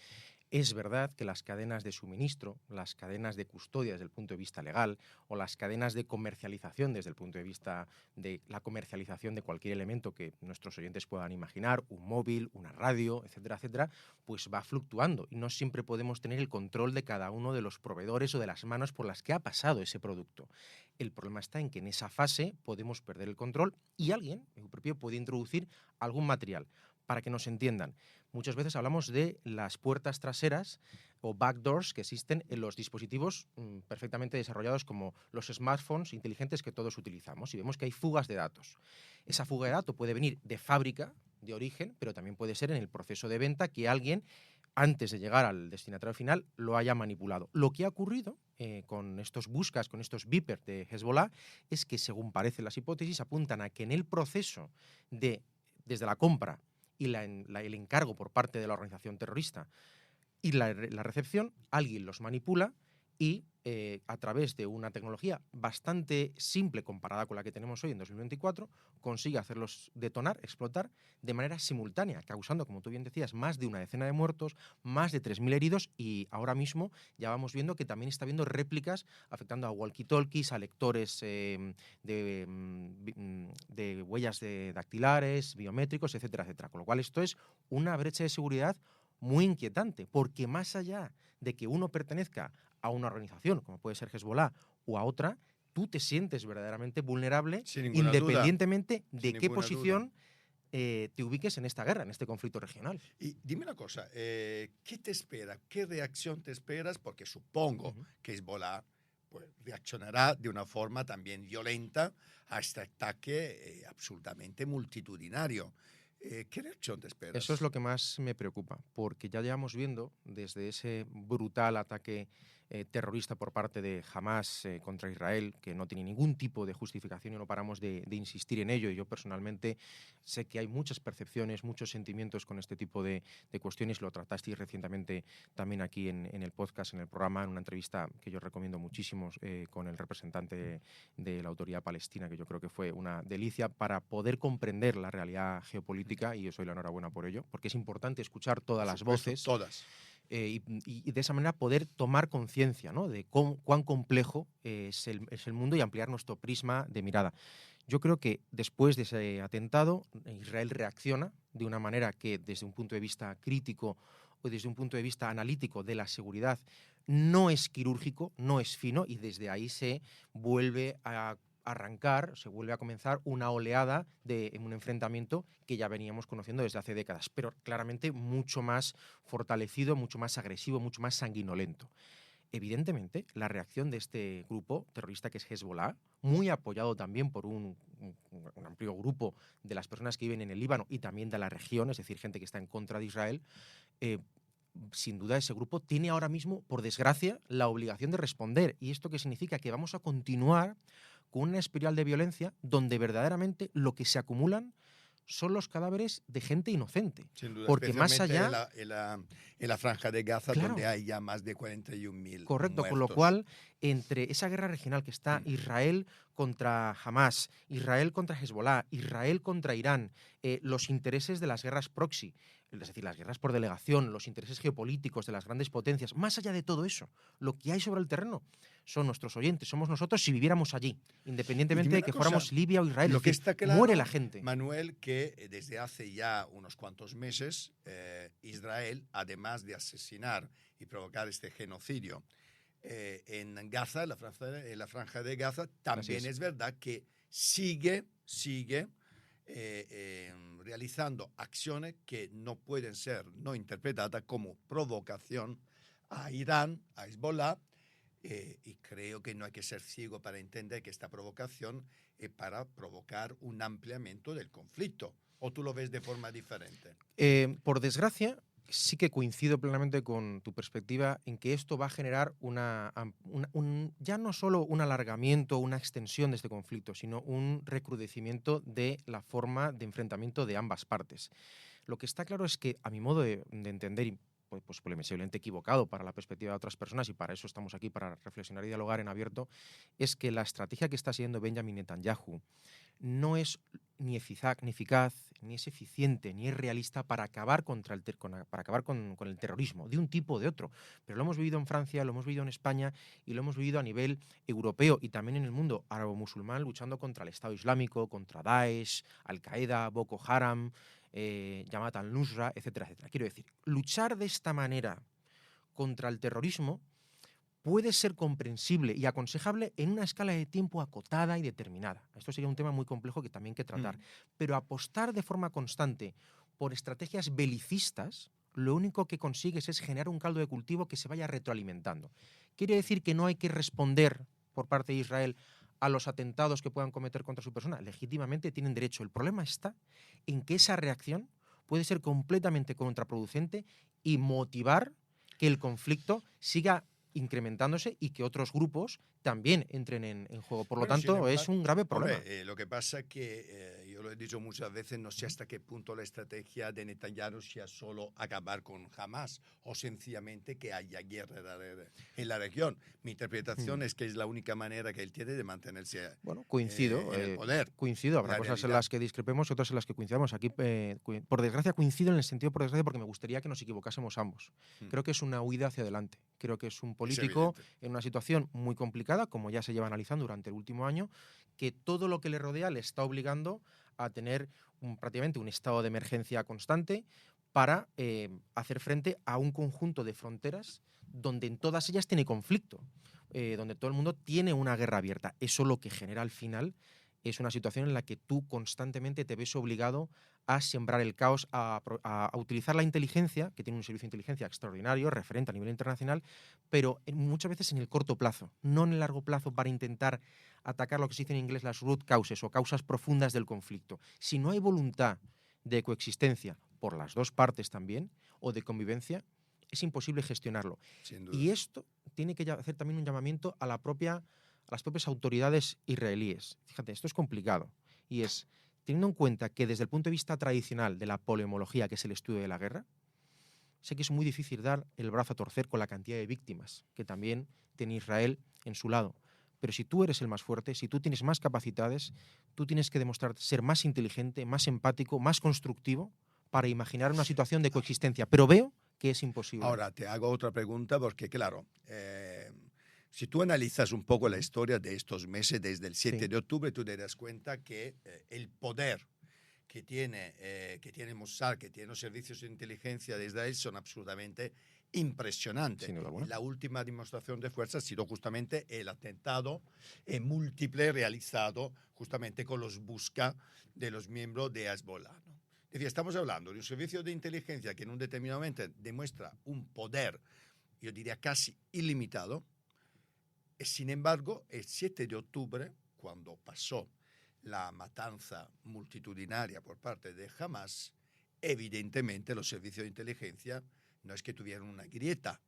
Es verdad que las cadenas de suministro, las cadenas de custodia desde el punto de vista legal o las cadenas de comercialización desde el punto de vista de la comercialización de cualquier elemento que nuestros oyentes puedan imaginar, un móvil, una radio, etcétera, etcétera, pues va fluctuando y no siempre podemos tener el control de cada uno de los proveedores o de las manos por las que ha pasado ese producto. El problema está en que en esa fase podemos perder el control y alguien, el propio, puede introducir algún material. Para que nos entiendan, muchas veces hablamos de las puertas traseras o backdoors que existen en los dispositivos perfectamente desarrollados como los smartphones inteligentes que todos utilizamos y vemos que hay fugas de datos. Esa fuga de datos puede venir de fábrica, de origen, pero también puede ser en el proceso de venta que alguien, antes de llegar al destinatario final, lo haya manipulado. Lo que ha ocurrido con estos buscas, con estos beepers de Hezbollah, es que, según parecen las hipótesis, apuntan a que en el proceso desde la compra y el encargo por parte de la organización terrorista y la recepción, alguien los manipula y a través de una tecnología bastante simple comparada con la que tenemos hoy en 2024, consigue hacerlos detonar, explotar de manera simultánea, causando, como tú bien decías, más de una decena de muertos, más de 3.000 heridos y ahora mismo ya vamos viendo que también está habiendo réplicas afectando a walkie-talkies, a lectores de huellas dactilares, biométricos, etcétera, etcétera. Con lo cual esto es una brecha de seguridad muy inquietante, porque más allá de que uno pertenezca a una organización, como puede ser Hezbollah, o a otra, tú te sientes verdaderamente vulnerable independientemente de qué posición te ubiques en esta guerra, en este conflicto regional. Y dime una cosa, ¿qué te espera? ¿Qué reacción te esperas? Porque supongo que Hezbollah pues, reaccionará de una forma también violenta a este ataque absolutamente multitudinario. ¿Qué reacción te esperas? Eso es lo que más me preocupa, porque ya llevamos viendo desde ese brutal ataque terrorista por parte de Hamás contra Israel, que no tiene ningún tipo de justificación y no paramos de insistir en ello. Y yo personalmente sé que hay muchas percepciones, muchos sentimientos con este tipo de cuestiones. Lo tratasteis recientemente también aquí en el podcast, en el programa, en una entrevista que yo recomiendo muchísimo con el representante de la Autoridad Palestina, que yo creo que fue una delicia para poder comprender la realidad geopolítica, y os doy la enhorabuena por ello, porque es importante escuchar todas las voces. Todas. Y de esa manera poder tomar conciencia, ¿no?, de cuán complejo es el mundo y ampliar nuestro prisma de mirada. Yo creo que después de ese atentado, Israel reacciona de una manera que desde un punto de vista crítico o desde un punto de vista analítico de la seguridad no es quirúrgico, no es fino, y desde ahí se vuelve a arrancar, se vuelve a comenzar una oleada de un enfrentamiento que ya veníamos conociendo desde hace décadas, pero claramente mucho más fortalecido, mucho más agresivo, mucho más sanguinolento. Evidentemente, la reacción de este grupo terrorista que es Hezbollah, muy apoyado también por un amplio grupo de las personas que viven en el Líbano y también de la región, es decir, gente que está en contra de Israel, sin duda ese grupo tiene ahora mismo, por desgracia, la obligación de responder. ¿Y esto qué significa? Que vamos a continuar con una espiral de violencia donde verdaderamente lo que se acumulan son los cadáveres de gente inocente. Sin duda, porque más especialmente allá... en la franja de Gaza, Claro. donde hay ya más de 41.000 Correcto, con lo muertos. cual, entre esa guerra regional que está Israel contra Hamas, Israel contra Hezbollah, Israel contra Irán, los intereses de las guerras proxy, es decir, las guerras por delegación, los intereses geopolíticos de las grandes potencias, más allá de todo eso, lo que hay sobre el terreno son nuestros oyentes, somos nosotros si viviéramos allí, independientemente de que fuéramos Libia o Israel. Lo que está claro, muere la gente. Manuel, que desde hace ya unos cuantos meses, Israel, además de asesinar y provocar este genocidio en Gaza, en la franja de Gaza, también es verdad que sigue realizando acciones que no pueden ser no interpretadas como provocación a Irán, a Hezbollah, y creo que no hay que ser ciego para entender que esta provocación es para provocar un ampliamiento del conflicto. ¿O tú lo ves de forma diferente? Por desgracia, sí que coincido plenamente con tu perspectiva en que esto va a generar ya no solo un alargamiento, una extensión de este conflicto, sino un recrudecimiento de la forma de enfrentamiento de ambas partes. Lo que está claro es que, a mi modo de entender, y pues posiblemente equivocado para la perspectiva de otras personas, y para eso estamos aquí, para reflexionar y dialogar en abierto, es que la estrategia que está siguiendo Benjamin Netanyahu no es ni eficaz, ni es eficiente, ni es realista para acabar, con el terrorismo, de un tipo o de otro. Pero lo hemos vivido en Francia, lo hemos vivido en España y lo hemos vivido a nivel europeo y también en el mundo árabo-musulmán, luchando contra el Estado Islámico, contra Daesh, Al-Qaeda, Boko Haram, Jamaat al-Nusra, etcétera, etcétera. Quiero decir, luchar de esta manera contra el terrorismo puede ser comprensible y aconsejable en una escala de tiempo acotada y determinada. Esto sería un tema muy complejo que también hay que tratar. Pero apostar de forma constante por estrategias belicistas, lo único que consigues es generar un caldo de cultivo que se vaya retroalimentando. Quiere decir que no hay que responder por parte de Israel a los atentados que puedan cometer contra su persona. Legítimamente tienen derecho. El problema está en que esa reacción puede ser completamente contraproducente y motivar que el conflicto siga incrementándose y que otros grupos también entren en juego. Por lo tanto, es un grave problema. Hombre, lo que pasa es que, yo lo he dicho muchas veces, no sé hasta qué punto la estrategia de Netanyahu sea solo acabar con Hamas o sencillamente que haya guerra en la región. Mi interpretación es que es la única manera que él tiene de mantenerse coincido, en el poder. Coincido, habrá cosas en las que discrepemos y otras en las que coincidamos. Aquí, por desgracia, coincido en el sentido por desgracia porque me gustaría que nos equivocásemos ambos. Creo que es una huida hacia adelante. Creo que es un político en una situación muy complicada, como ya se lleva analizando durante el último año, que todo lo que le rodea le está obligando a tener prácticamente un estado de emergencia constante para hacer frente a un conjunto de fronteras donde en todas ellas tiene conflicto, donde todo el mundo tiene una guerra abierta. Eso lo que genera al final es una situación en la que tú constantemente te ves obligado a sembrar el caos, a utilizar la inteligencia, que tiene un servicio de inteligencia extraordinario, referente a nivel internacional, pero muchas veces en el corto plazo, no en el largo plazo, para intentar atacar lo que se dice en inglés las root causes o causas profundas del conflicto. Si no hay voluntad de coexistencia por las dos partes también, o de convivencia, es imposible gestionarlo. Y esto tiene que hacer también un llamamiento a las propias autoridades israelíes. Fíjate, esto es complicado. Y es, teniendo en cuenta que desde el punto de vista tradicional de la polemología, que es el estudio de la guerra, sé que es muy difícil dar el brazo a torcer con la cantidad de víctimas que también tiene Israel en su lado. Pero si tú eres el más fuerte, si tú tienes más capacidades, tú tienes que demostrar ser más inteligente, más empático, más constructivo para imaginar una situación de coexistencia. Pero veo que es imposible. Ahora, te hago otra pregunta porque, claro, Si tú analizas un poco la historia de estos meses desde el 7 Sí. de octubre, tú te das cuenta que el poder que tiene Mossad, que tienen los servicios de inteligencia de Israel son absolutamente impresionantes. Sin duda Y alguna. la última demostración de fuerza ha sido justamente el atentado múltiple realizado justamente con los busca de los miembros de Hezbollah, ¿no? Es decir, estamos hablando de un servicio de inteligencia que en un determinado momento demuestra un poder, yo diría casi ilimitado. Y sin embargo, el 7 de octubre, cuando pasó la matanza multitudinaria por parte de Hamas, evidentemente los servicios de inteligencia no es que tuvieron una grieta,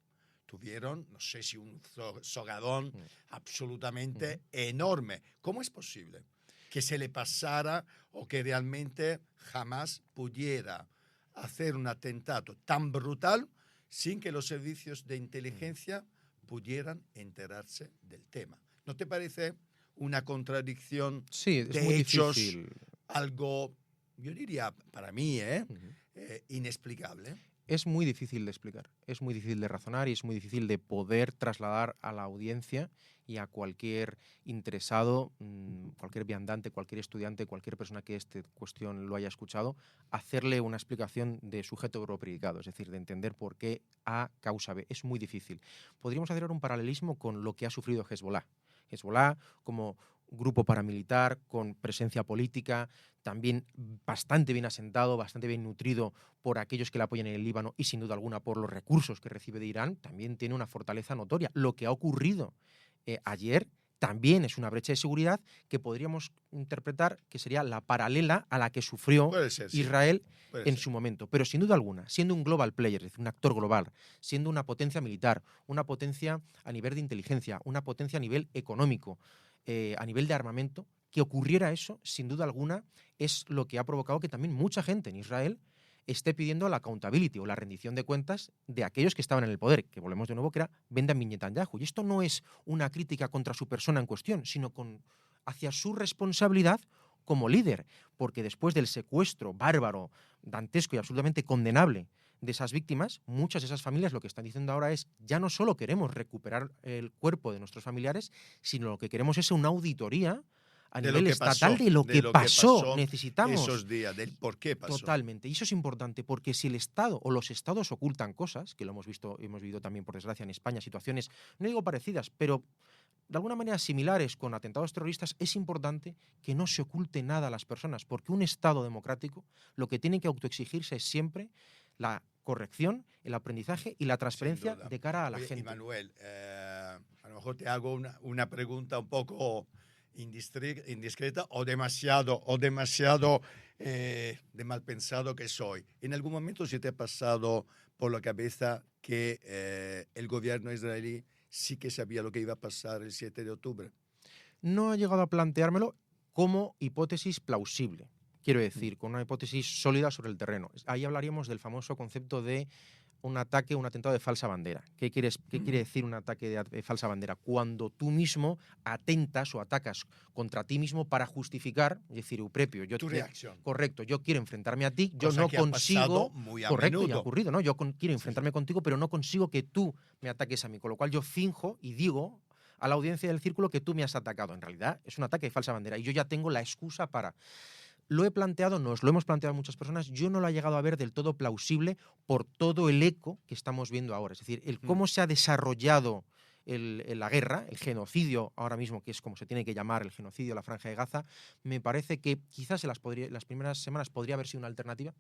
tuvieron, no sé si un sogadón absolutamente enorme. ¿Cómo es posible que se le pasara o que realmente Hamas pudiera hacer un atentado tan brutal sin que los servicios de inteligencia pudieran enterarse del tema? ¿No te parece una contradicción Sí, es de muy hechos, difícil. algo, yo diría, para mí, inexplicable? Es muy difícil de explicar, es muy difícil de razonar y es muy difícil de poder trasladar a la audiencia y a cualquier interesado, cualquier viandante, cualquier estudiante, cualquier persona que esta cuestión lo haya escuchado, hacerle una explicación de sujeto verbo predicado, es decir, de entender por qué A causa B. Es muy difícil. Podríamos hacer ahora un paralelismo con lo que ha sufrido Hezbollah. Hezbollah como grupo paramilitar con presencia política, también bastante bien asentado, bastante bien nutrido por aquellos que la apoyan en el Líbano y sin duda alguna por los recursos que recibe de Irán, también tiene una fortaleza notoria. Lo que ha ocurrido ayer también es una brecha de seguridad que podríamos interpretar que sería la paralela a la que sufrió Puede ser, sí. Israel Puede en ser. su momento. Pero sin duda alguna, siendo un global player, es decir, un actor global, siendo una potencia militar, una potencia a nivel de inteligencia, una potencia a nivel económico, a nivel de armamento, que ocurriera eso, sin duda alguna, es lo que ha provocado que también mucha gente en Israel esté pidiendo la accountability o la rendición de cuentas de aquellos que estaban en el poder, que volvemos de nuevo, que era Benjamin Netanyahu. Y esto no es una crítica contra su persona en cuestión, sino hacia su responsabilidad como líder, porque después del secuestro bárbaro, dantesco y absolutamente condenable de esas víctimas, muchas de esas familias lo que están diciendo ahora es: ya no solo queremos recuperar el cuerpo de nuestros familiares, sino lo que queremos es una auditoría a De lo nivel que estatal pasó, de lo de que lo que pasó. pasó Necesitamos esos días, del por qué pasó. totalmente. Y eso es importante, porque si el Estado o los Estados ocultan cosas, que lo hemos visto, hemos vivido también, por desgracia, en España, situaciones, no digo parecidas, pero de alguna manera similares con atentados terroristas, es importante que no se oculte nada a las personas, porque un Estado democrático lo que tiene que autoexigirse es siempre la corrección, el aprendizaje y la transparencia de cara a la Oye, gente. y Manuel, a lo mejor te hago una pregunta un poco indiscreta o demasiado de mal pensado que soy. ¿En algún momento se te ha pasado por la cabeza que el gobierno israelí sí que sabía lo que iba a pasar el 7 de octubre? No ha llegado a planteármelo como hipótesis plausible. Quiero decir, con una hipótesis sólida sobre el terreno. Ahí hablaríamos del famoso concepto de un ataque, un atentado de falsa bandera. ¿Qué quiere decir un ataque de falsa bandera? Cuando tú mismo atentas o atacas contra ti mismo para justificar, es decir, euprepio. Tu reacción. Correcto, yo quiero enfrentarme a ti, yo Cosa no que ha pasado consigo. muy a Correcto, y ha menudo. ocurrido, ¿no? Yo quiero enfrentarme contigo, pero no consigo que tú me ataques a mí. Con lo cual yo finjo y digo a la audiencia del círculo que tú me has atacado. En realidad es un ataque de falsa bandera y yo ya tengo la excusa para. Lo he planteado, nos lo hemos planteado muchas personas, yo no lo he llegado a ver del todo plausible por todo el eco que estamos viendo ahora. Es decir, el cómo se ha desarrollado la guerra, el genocidio ahora mismo, que es como se tiene que llamar el genocidio de la Franja de Gaza, me parece que quizás en las primeras semanas podría haber sido una alternativa,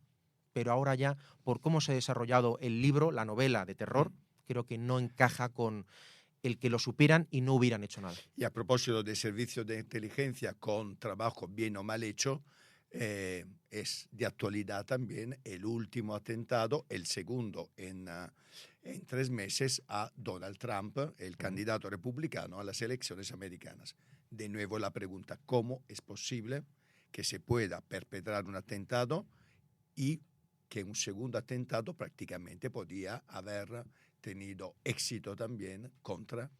pero ahora ya, por cómo se ha desarrollado el libro, la novela de terror, creo que no encaja con el que lo supieran y no hubieran hecho nada. Y a propósito de servicios de inteligencia con trabajo bien o mal hecho, es de actualidad también el último atentado, el segundo en 3 meses, a Donald Trump, el candidato republicano a las elecciones americanas. De nuevo la pregunta: ¿cómo es posible que se pueda perpetrar un atentado y que un segundo atentado prácticamente podía haber tenido éxito también contra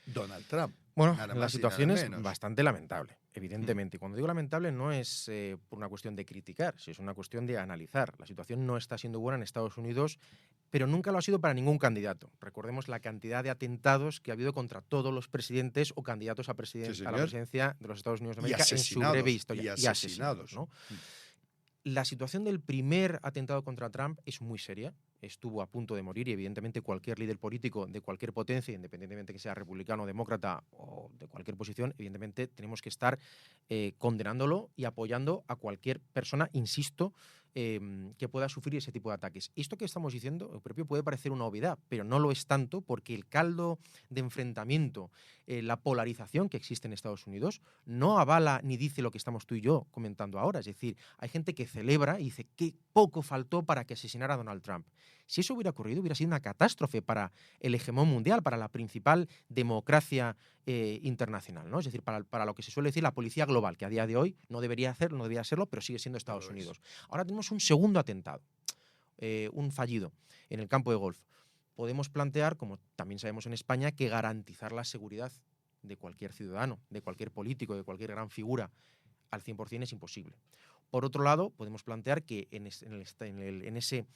Donald Trump? Bueno, Nada la más y situación nada es menos. bastante lamentable, evidentemente. Y cuando digo lamentable no es por una cuestión de criticar, sino es una cuestión de analizar. La situación no está siendo buena en Estados Unidos, pero nunca lo ha sido para ningún candidato. Recordemos la cantidad de atentados que ha habido contra todos los presidentes o candidatos a, Sí, a la señor. presidencia de los Estados Unidos de Y América en su breve asesinados. historia. Y asesinados. ¿No? La situación del primer atentado contra Trump es muy seria. Estuvo a punto de morir y evidentemente cualquier líder político de cualquier potencia, independientemente que sea republicano, demócrata o de cualquier posición, evidentemente tenemos que estar condenándolo y apoyando a cualquier persona, insisto, que pueda sufrir ese tipo de ataques. Esto que estamos diciendo, Eusebio, puede parecer una obviedad, pero no lo es tanto porque el caldo de enfrentamiento, la polarización que existe en Estados Unidos, no avala ni dice lo que estamos tú y yo comentando ahora. Es decir, hay gente que celebra y dice que poco faltó para que asesinara a Donald Trump. Si eso hubiera ocurrido, hubiera sido una catástrofe para el hegemón mundial, para la principal democracia internacional, ¿no? Es decir, para lo que se suele decir la policía global, que a día de hoy no debería serlo, pero sigue siendo Estados Unidos. Ahora tenemos un segundo atentado, un fallido, en el campo de golf. Podemos plantear, como también sabemos en España, que garantizar la seguridad de cualquier ciudadano, de cualquier político, de cualquier gran figura, al 100% es imposible. Por otro lado, podemos plantear que en ese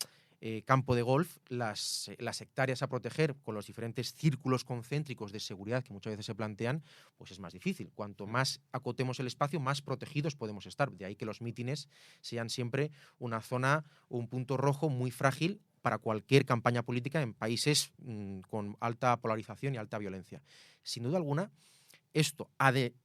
campo de golf, las hectáreas a proteger con los diferentes círculos concéntricos de seguridad que muchas veces se plantean, pues es más difícil. Cuanto más acotemos el espacio, más protegidos podemos estar. De ahí que los mítines sean siempre una zona, un punto rojo muy frágil para cualquier campaña política en países con alta polarización y alta violencia. Sin duda alguna, esto ha de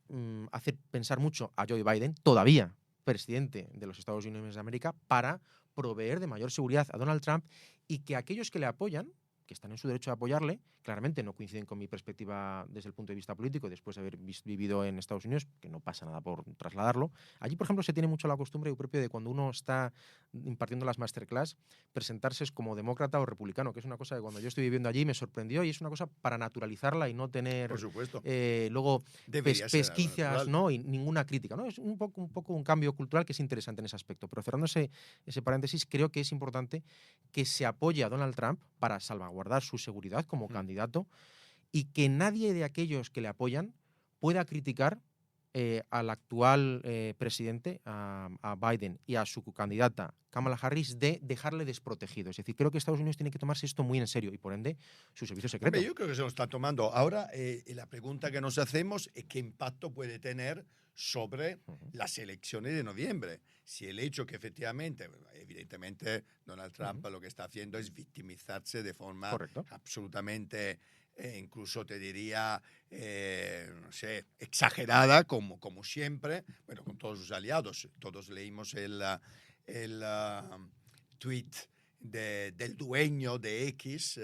hacer pensar mucho a Joe Biden, todavía presidente de los Estados Unidos de América, para proveer de mayor seguridad a Donald Trump y que aquellos que le apoyan, que están en su derecho de apoyarle, claramente no coinciden con mi perspectiva desde el punto de vista político, después de haber vivido en Estados Unidos, que no pasa nada por trasladarlo. Allí, por ejemplo, se tiene mucho la costumbre propio de cuando uno está impartiendo las masterclass, presentarse como demócrata o republicano, que es una cosa que cuando yo estoy viviendo allí me sorprendió y es una cosa para naturalizarla y no tener Por supuesto. luego pesquicias, natural. ¿no? Y ninguna crítica, ¿no? Es un poco un cambio cultural que es interesante en ese aspecto. Pero cerrando ese paréntesis, creo que es importante que se apoye a Donald Trump para salvaguardar su seguridad como candidato y que nadie de aquellos que le apoyan pueda criticar al actual presidente, a Biden, y a su candidata Kamala Harris de dejarle desprotegido. Es decir, creo que Estados Unidos tiene que tomarse esto muy en serio y, por ende, su servicio secreto. Hombre, yo creo que se lo está tomando. Ahora, la pregunta que nos hacemos es qué impacto puede tener sobre las elecciones de noviembre. Si el hecho que efectivamente, evidentemente, Donald Trump lo que está haciendo es victimizarse de forma absolutamente, incluso te diría, no sé, exagerada, como siempre, bueno, con todos sus aliados. Todos leímos el tweet del dueño de X,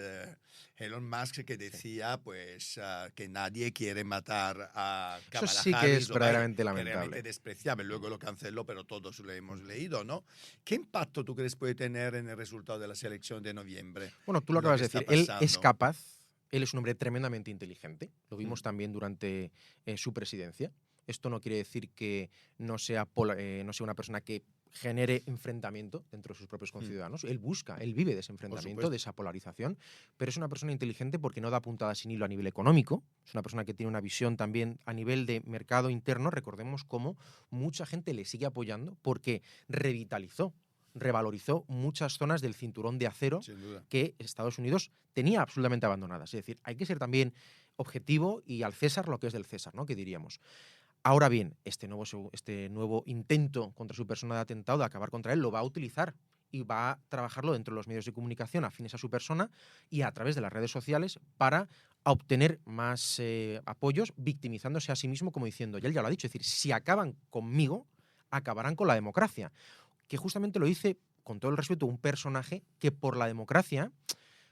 Elon Musk, que decía pues que nadie quiere matar a Kamala Eso sí Harris, que es verdaderamente lamentable. que realmente despreciable. Luego lo canceló, pero todos lo hemos leído, ¿no? ¿Qué impacto tú crees puede tener en el resultado de la selección de noviembre? Bueno, tú lo acabas de decir. Él es capaz, él es un hombre tremendamente inteligente. Lo vimos también durante su presidencia. Esto no quiere decir que no sea una persona que genere enfrentamiento dentro de sus propios conciudadanos. Él vive de ese enfrentamiento, de esa polarización, pero es una persona inteligente porque no da puntada sin hilo a nivel económico. Es una persona que tiene una visión también a nivel de mercado interno. Recordemos cómo mucha gente le sigue apoyando porque revalorizó muchas zonas del cinturón de acero que Estados Unidos tenía absolutamente abandonadas. Es decir, hay que ser también objetivo y al César lo que es del César, ¿no? Que diríamos. Ahora bien, este nuevo intento contra su persona de atentado, de acabar contra él, lo va a utilizar y va a trabajarlo dentro de los medios de comunicación afines a su persona y a través de las redes sociales para obtener más apoyos, victimizándose a sí mismo como diciendo, y él ya lo ha dicho, es decir, si acaban conmigo, acabarán con la democracia. Que justamente lo dice, con todo el respeto, un personaje que por la democracia,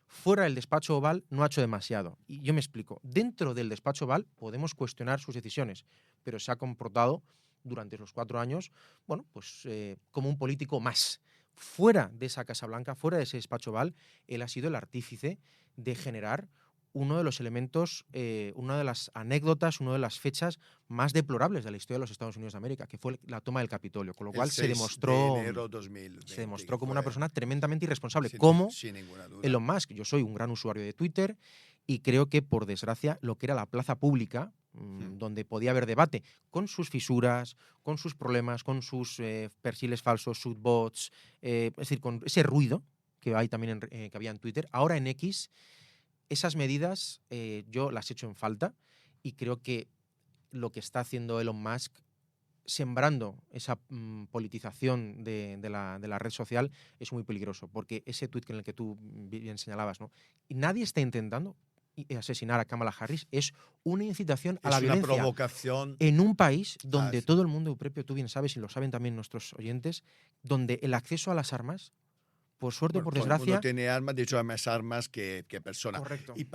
fuera del despacho Oval, no ha hecho demasiado. Y yo me explico. Dentro del despacho Oval podemos cuestionar sus decisiones, pero se ha comportado durante los 4 años, bueno, pues como un político más. Fuera de esa Casa Blanca, fuera de ese despacho Oval, él ha sido el artífice de generar uno de los elementos, una de las anécdotas, una de las fechas más deplorables de la historia de los Estados Unidos de América, que fue la toma del Capitolio, con lo cual se demostró como una persona tremendamente irresponsable, sin ninguna duda. Elon Musk. Yo soy un gran usuario de Twitter y creo que, por desgracia, lo que era la plaza pública donde podía haber debate, con sus fisuras, con sus problemas, con sus perfiles falsos, sus bots, es decir, con ese ruido que hay también que había en Twitter. Ahora en X, esas medidas yo las echo en falta y creo que lo que está haciendo Elon Musk, sembrando esa politización de la red social, es muy peligroso, porque ese tuit en el que tú bien señalabas, ¿no? Y nadie está intentando asesinar a Kamala Harris, es una incitación a la violencia. Es una provocación. En un país donde todo el mundo, Eupropio, tú bien sabes, y lo saben también nuestros oyentes, donde el acceso a las armas, por suerte o por desgracia... Todo el mundo tiene armas, de hecho hay más armas que personas. Correcto. Y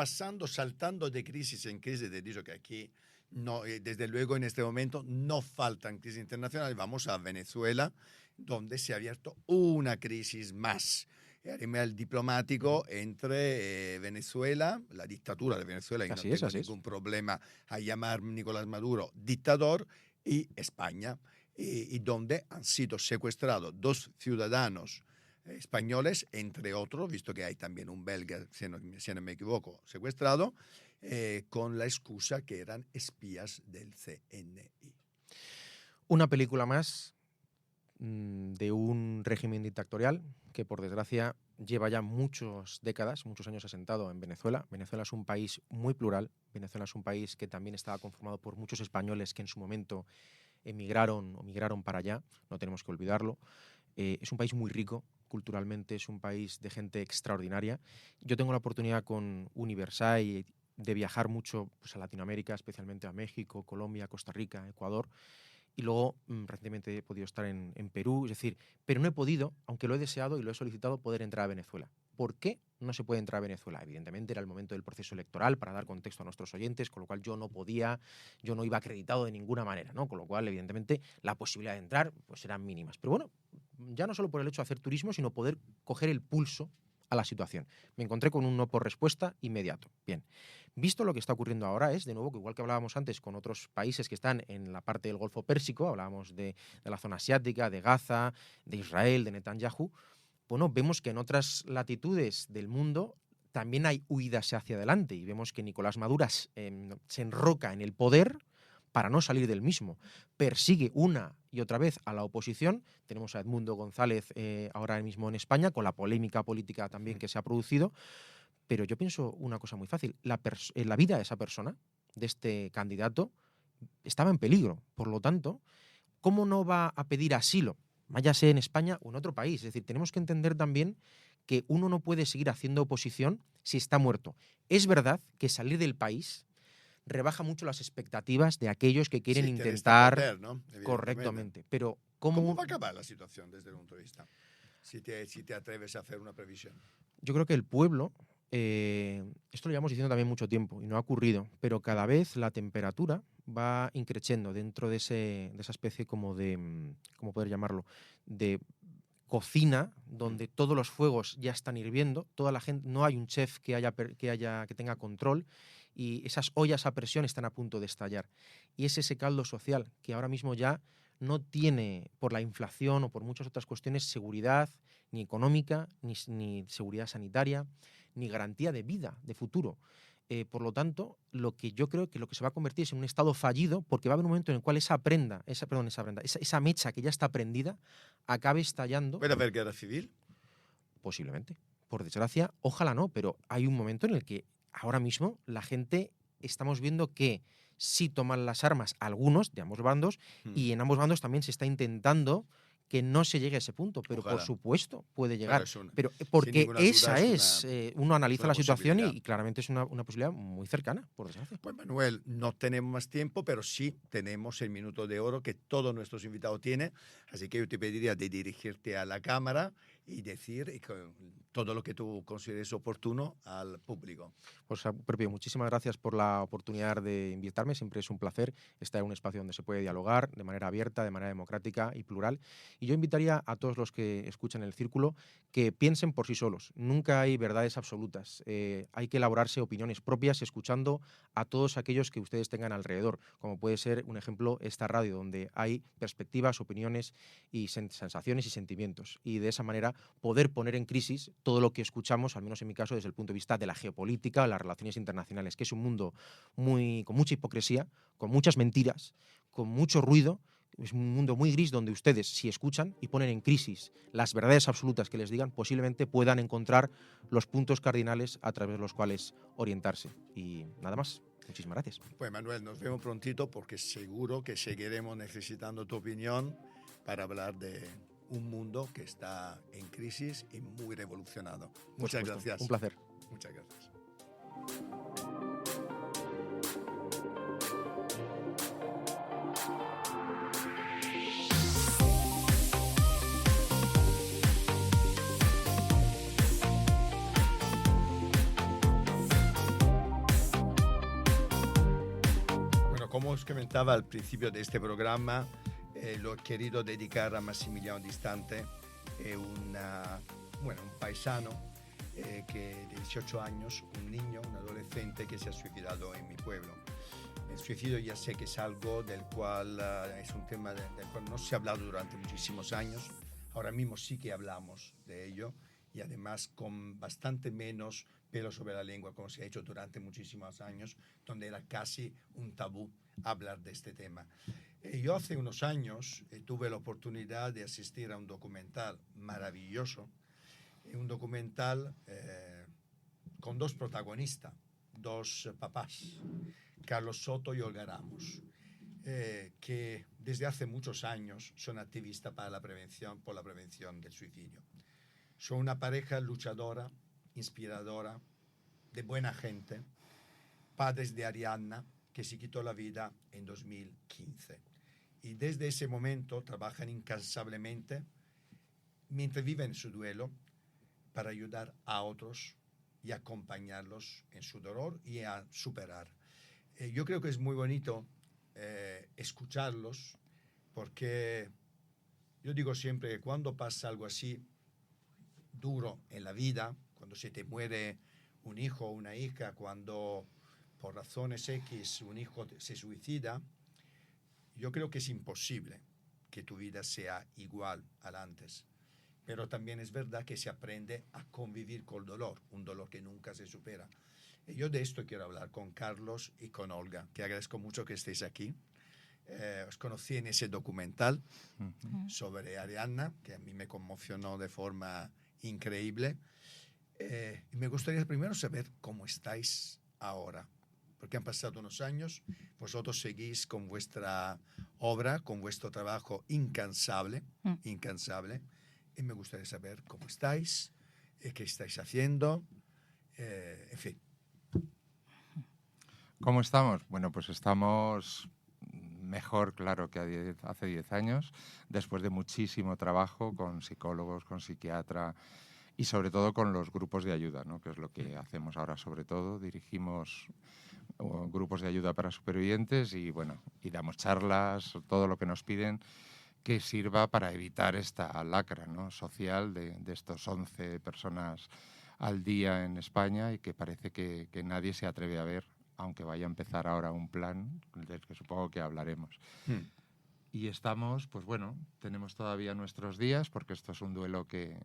saltando de crisis en crisis, te digo que aquí, no, desde luego en este momento, no faltan crisis internacionales. Vamos a Venezuela, donde se ha abierto una crisis más a nivel diplomático entre Venezuela, la dictadura de Venezuela, y no tengo ningún problema a llamar Nicolás Maduro dictador, y España, y donde han sido secuestrados 2 ciudadanos españoles, entre otros, visto que hay también un belga, si no me equivoco, secuestrado, con la excusa que eran espías del CNI. Una película más de un régimen dictatorial que, por desgracia, lleva ya muchas décadas, muchos años asentado en Venezuela. Venezuela es un país muy plural. Venezuela es un país que también estaba conformado por muchos españoles que en su momento emigraron o migraron para allá. No tenemos que olvidarlo. Es un país muy rico culturalmente, es un país de gente extraordinaria. Yo tengo la oportunidad con Universal de viajar mucho, pues, a Latinoamérica, especialmente a México, Colombia, Costa Rica, Ecuador. Y luego recientemente he podido estar en Perú, es decir, pero no he podido, aunque lo he deseado y lo he solicitado, poder entrar a Venezuela. ¿Por qué no se puede entrar a Venezuela? Evidentemente era el momento del proceso electoral, para dar contexto a nuestros oyentes, con lo cual yo no iba acreditado de ninguna manera, ¿no? Con lo cual, evidentemente, la posibilidad de entrar pues eran mínimas. Pero bueno, ya no solo por el hecho de hacer turismo, sino poder coger el pulso a la situación. Me encontré con un no por respuesta inmediato. Bien, visto lo que está ocurriendo ahora es, de nuevo, que igual que hablábamos antes con otros países que están en la parte del Golfo Pérsico, hablábamos de la zona asiática, de Gaza, de Israel, de Netanyahu, bueno, vemos que en otras latitudes del mundo también hay huidas hacia adelante y vemos que Nicolás Maduro se enroca en el poder para no salir del mismo. Persigue una y otra vez a la oposición. Tenemos a Edmundo González ahora mismo en España, con la polémica política también que se ha producido. Pero yo pienso una cosa muy fácil. La vida de esa persona, de este candidato, estaba en peligro. Por lo tanto, ¿cómo no va a pedir asilo? Váyase en España o en otro país. Es decir, tenemos que entender también que uno no puede seguir haciendo oposición si está muerto. Es verdad que salir del país rebaja mucho las expectativas de aquellos que quieren intentar... Poder, ¿no? Correctamente. Pero ¿Cómo va a acabar la situación desde el punto de vista? Si te atreves a hacer una previsión. Yo creo que el pueblo, esto lo llevamos diciendo también mucho tiempo y no ha ocurrido, pero cada vez la temperatura va increciendo dentro de esa especie como de, ¿cómo poder llamarlo?, de cocina donde todos los fuegos ya están hirviendo, toda la gente, no hay un chef que tenga control, y esas ollas a presión están a punto de estallar. Y es ese caldo social que ahora mismo ya no tiene, por la inflación o por muchas otras cuestiones, seguridad ni económica, ni seguridad sanitaria, ni garantía de vida, de futuro. Por lo tanto, lo que yo creo que lo que se va a convertir es en un estado fallido, porque va a haber un momento en el cual esa mecha que ya está prendida acabe estallando. ¿Puede haber guerra civil? Posiblemente. Por desgracia, ojalá no, pero hay un momento en el que ahora mismo la gente estamos viendo que sí toman las armas algunos de ambos bandos, y en ambos bandos también se está intentando que no se llegue a ese punto, pero ojalá. Por supuesto puede llegar. Pero porque esa es uno analiza la situación y claramente es una posibilidad muy cercana, por desgracia. Pues Manuel, no tenemos más tiempo, pero sí tenemos el minuto de oro que todos nuestros invitados tienen, así que yo te pediría de dirigirte a la cámara y decir todo lo que tú consideres oportuno al público. Pues propio, muchísimas gracias por la oportunidad de invitarme. Siempre es un placer estar en un espacio donde se puede dialogar de manera abierta, de manera democrática y plural. Y yo invitaría a todos los que escuchan El Círculo que piensen por sí solos. Nunca hay verdades absolutas. Hay que elaborarse opiniones propias escuchando a todos aquellos que ustedes tengan alrededor, como puede ser, un ejemplo, esta radio, donde hay perspectivas, opiniones y sensaciones y sentimientos. Y de esa manera poder poner en crisis todo lo que escuchamos, al menos en mi caso, desde el punto de vista de la geopolítica, las relaciones internacionales, que es un mundo con mucha hipocresía, con muchas mentiras, con mucho ruido. Es un mundo muy gris donde ustedes, si escuchan y ponen en crisis las verdades absolutas que les digan, posiblemente puedan encontrar los puntos cardinales a través de los cuales orientarse. Y nada más. Muchísimas gracias. Pues Manuel, nos vemos prontito porque seguro que seguiremos necesitando tu opinión para hablar de un mundo que está en crisis y muy revolucionado. Muchas gracias. Un placer. Muchas gracias. Como os comentaba al principio de este programa, lo he querido dedicar a Massimiliano Distante, un paisano que de 18 años, un niño, un adolescente que se ha suicidado en mi pueblo. El suicidio ya sé que es algo del cual es un tema del cual no se ha hablado durante muchísimos años. Ahora mismo sí que hablamos de ello y además con bastante menos pelo sobre la lengua, como se ha hecho durante muchísimos años, donde era casi un tabú hablar de este tema. Yo hace unos años tuve la oportunidad de asistir a un documental maravilloso, un documental con dos protagonistas, dos papás, Carlos Soto y Olga Ramos, que desde hace muchos años son activistas por la prevención del suicidio. Son una pareja luchadora, inspiradora, de buena gente, padres de Arianna, que se quitó la vida en 2015. Y desde ese momento trabajan incansablemente mientras viven su duelo para ayudar a otros y acompañarlos en su dolor y a superar. Yo creo que es muy bonito escucharlos porque yo digo siempre que cuando pasa algo así duro en la vida, cuando se te muere un hijo o una hija, cuando por razones X un hijo se suicida, yo creo que es imposible que tu vida sea igual al antes. Pero también es verdad que se aprende a convivir con el dolor, un dolor que nunca se supera. Y yo de esto quiero hablar con Carlos y con Olga, que agradezco mucho que estéis aquí. Os conocí en ese documental sobre Arianna, que a mí me conmocionó de forma increíble. Y me gustaría primero saber cómo estáis ahora, porque han pasado unos años, vosotros seguís con vuestra obra, con vuestro trabajo incansable, y me gustaría saber cómo estáis, qué estáis haciendo, en fin. ¿Cómo estamos? Bueno, pues estamos mejor, claro, que hace 10 años, después de muchísimo trabajo con psicólogos, con psiquiatra y sobre todo con los grupos de ayuda, ¿no? Que es lo que hacemos ahora sobre todo. Dirigimos grupos de ayuda para supervivientes y, bueno, y damos charlas, todo lo que nos piden que sirva para evitar esta lacra, ¿no? social de estos 11 personas al día en España y que parece que nadie se atreve a ver, aunque vaya a empezar ahora un plan del que supongo que hablaremos. Y estamos, pues bueno, tenemos todavía nuestros días, porque esto es un duelo que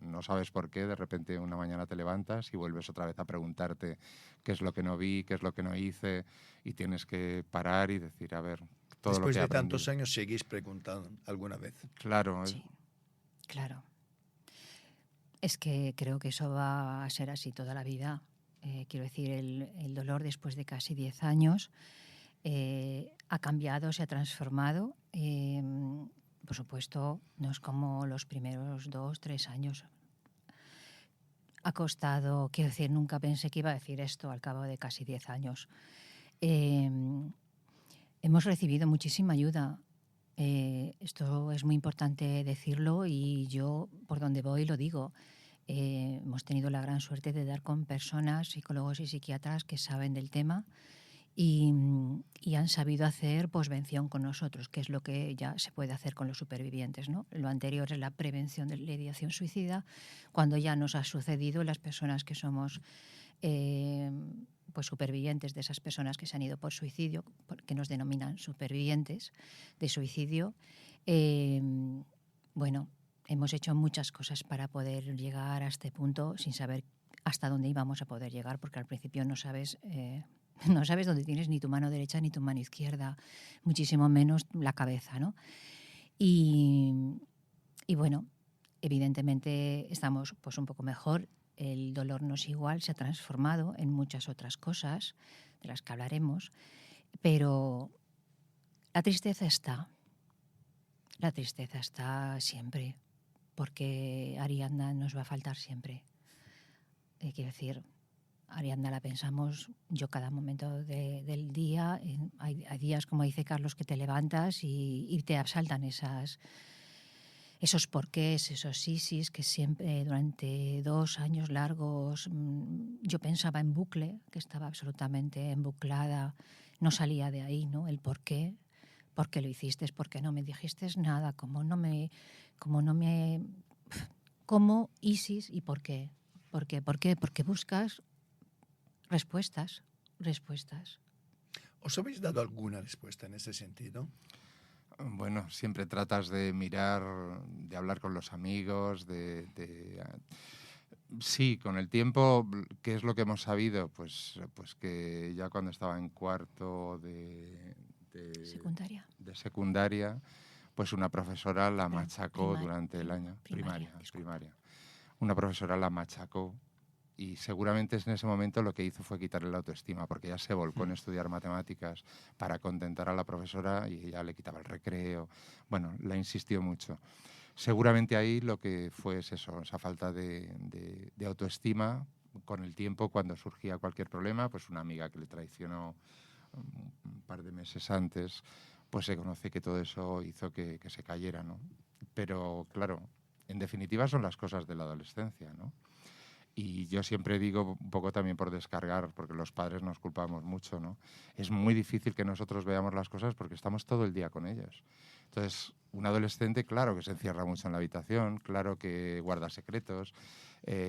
no sabes por qué, de repente una mañana te levantas y vuelves otra vez a preguntarte qué es lo que no vi, qué es lo que no hice, y tienes que parar y decir, a ver, todo Después lo que he de aprendido. tantos años seguís preguntando alguna vez. Claro. Sí, claro. Es que creo que eso va a ser así toda la vida. Quiero decir, el dolor después de casi 10 años ha cambiado, se ha transformado. Por supuesto, no es como los primeros 2, 3 años. Ha costado, quiero decir, nunca pensé que iba a decir esto al cabo de casi 10 años. Hemos recibido muchísima ayuda. Esto es muy importante decirlo y yo, por donde voy, lo digo. Hemos tenido la gran suerte de dar con personas, psicólogos y psiquiatras que saben del tema y han sabido hacer posvención con nosotros, que es lo que ya se puede hacer con los supervivientes, ¿no? Lo anterior es la prevención de la ideación suicida, cuando ya nos ha sucedido, las personas que somos pues supervivientes de esas personas que se han ido por suicidio, que nos denominan supervivientes de suicidio, bueno, hemos hecho muchas cosas para poder llegar a este punto sin saber hasta dónde íbamos a poder llegar, porque al principio no sabes dónde tienes ni tu mano derecha ni tu mano izquierda, muchísimo menos la cabeza, ¿no? Y bueno, evidentemente estamos pues un poco mejor. El dolor no es igual, se ha transformado en muchas otras cosas de las que hablaremos, pero la tristeza está siempre, porque Ariadna nos va a faltar siempre. Quiero decir, Ariadna la pensamos yo cada momento del día. Hay días, como dice Carlos, que te levantas y te asaltan esos porqués, esos sisis que siempre durante 2 años largos yo pensaba en bucle, que estaba absolutamente embuclada, no salía de ahí, ¿no? El por qué lo hiciste, por qué no me dijiste nada, cómo, Isis y por qué. ¿Por qué? Porque buscas respuestas. ¿Os habéis dado alguna respuesta en ese sentido? Bueno, siempre tratas de mirar, de hablar con los amigos, Sí, con el tiempo, ¿qué es lo que hemos sabido? Pues que ya cuando estaba en cuarto de secundaria, pues una profesora la machacó durante el año. Primaria. Una profesora la machacó. Y seguramente en ese momento lo que hizo fue quitarle la autoestima, porque ella se volcó en estudiar matemáticas para contentar a la profesora y ella le quitaba el recreo. Bueno, la insistió mucho. Seguramente ahí lo que fue es eso, esa falta de autoestima. Con el tiempo, cuando surgía cualquier problema, pues una amiga que le traicionó un par de meses antes, pues se conoce que todo eso hizo que se cayera, ¿no? Pero claro, en definitiva son las cosas de la adolescencia, ¿no? Y yo siempre digo, un poco también por descargar, porque los padres nos culpamos mucho, ¿no? Es muy difícil que nosotros veamos las cosas porque estamos todo el día con ellos. Entonces, un adolescente, claro que se encierra mucho en la habitación, claro que guarda secretos,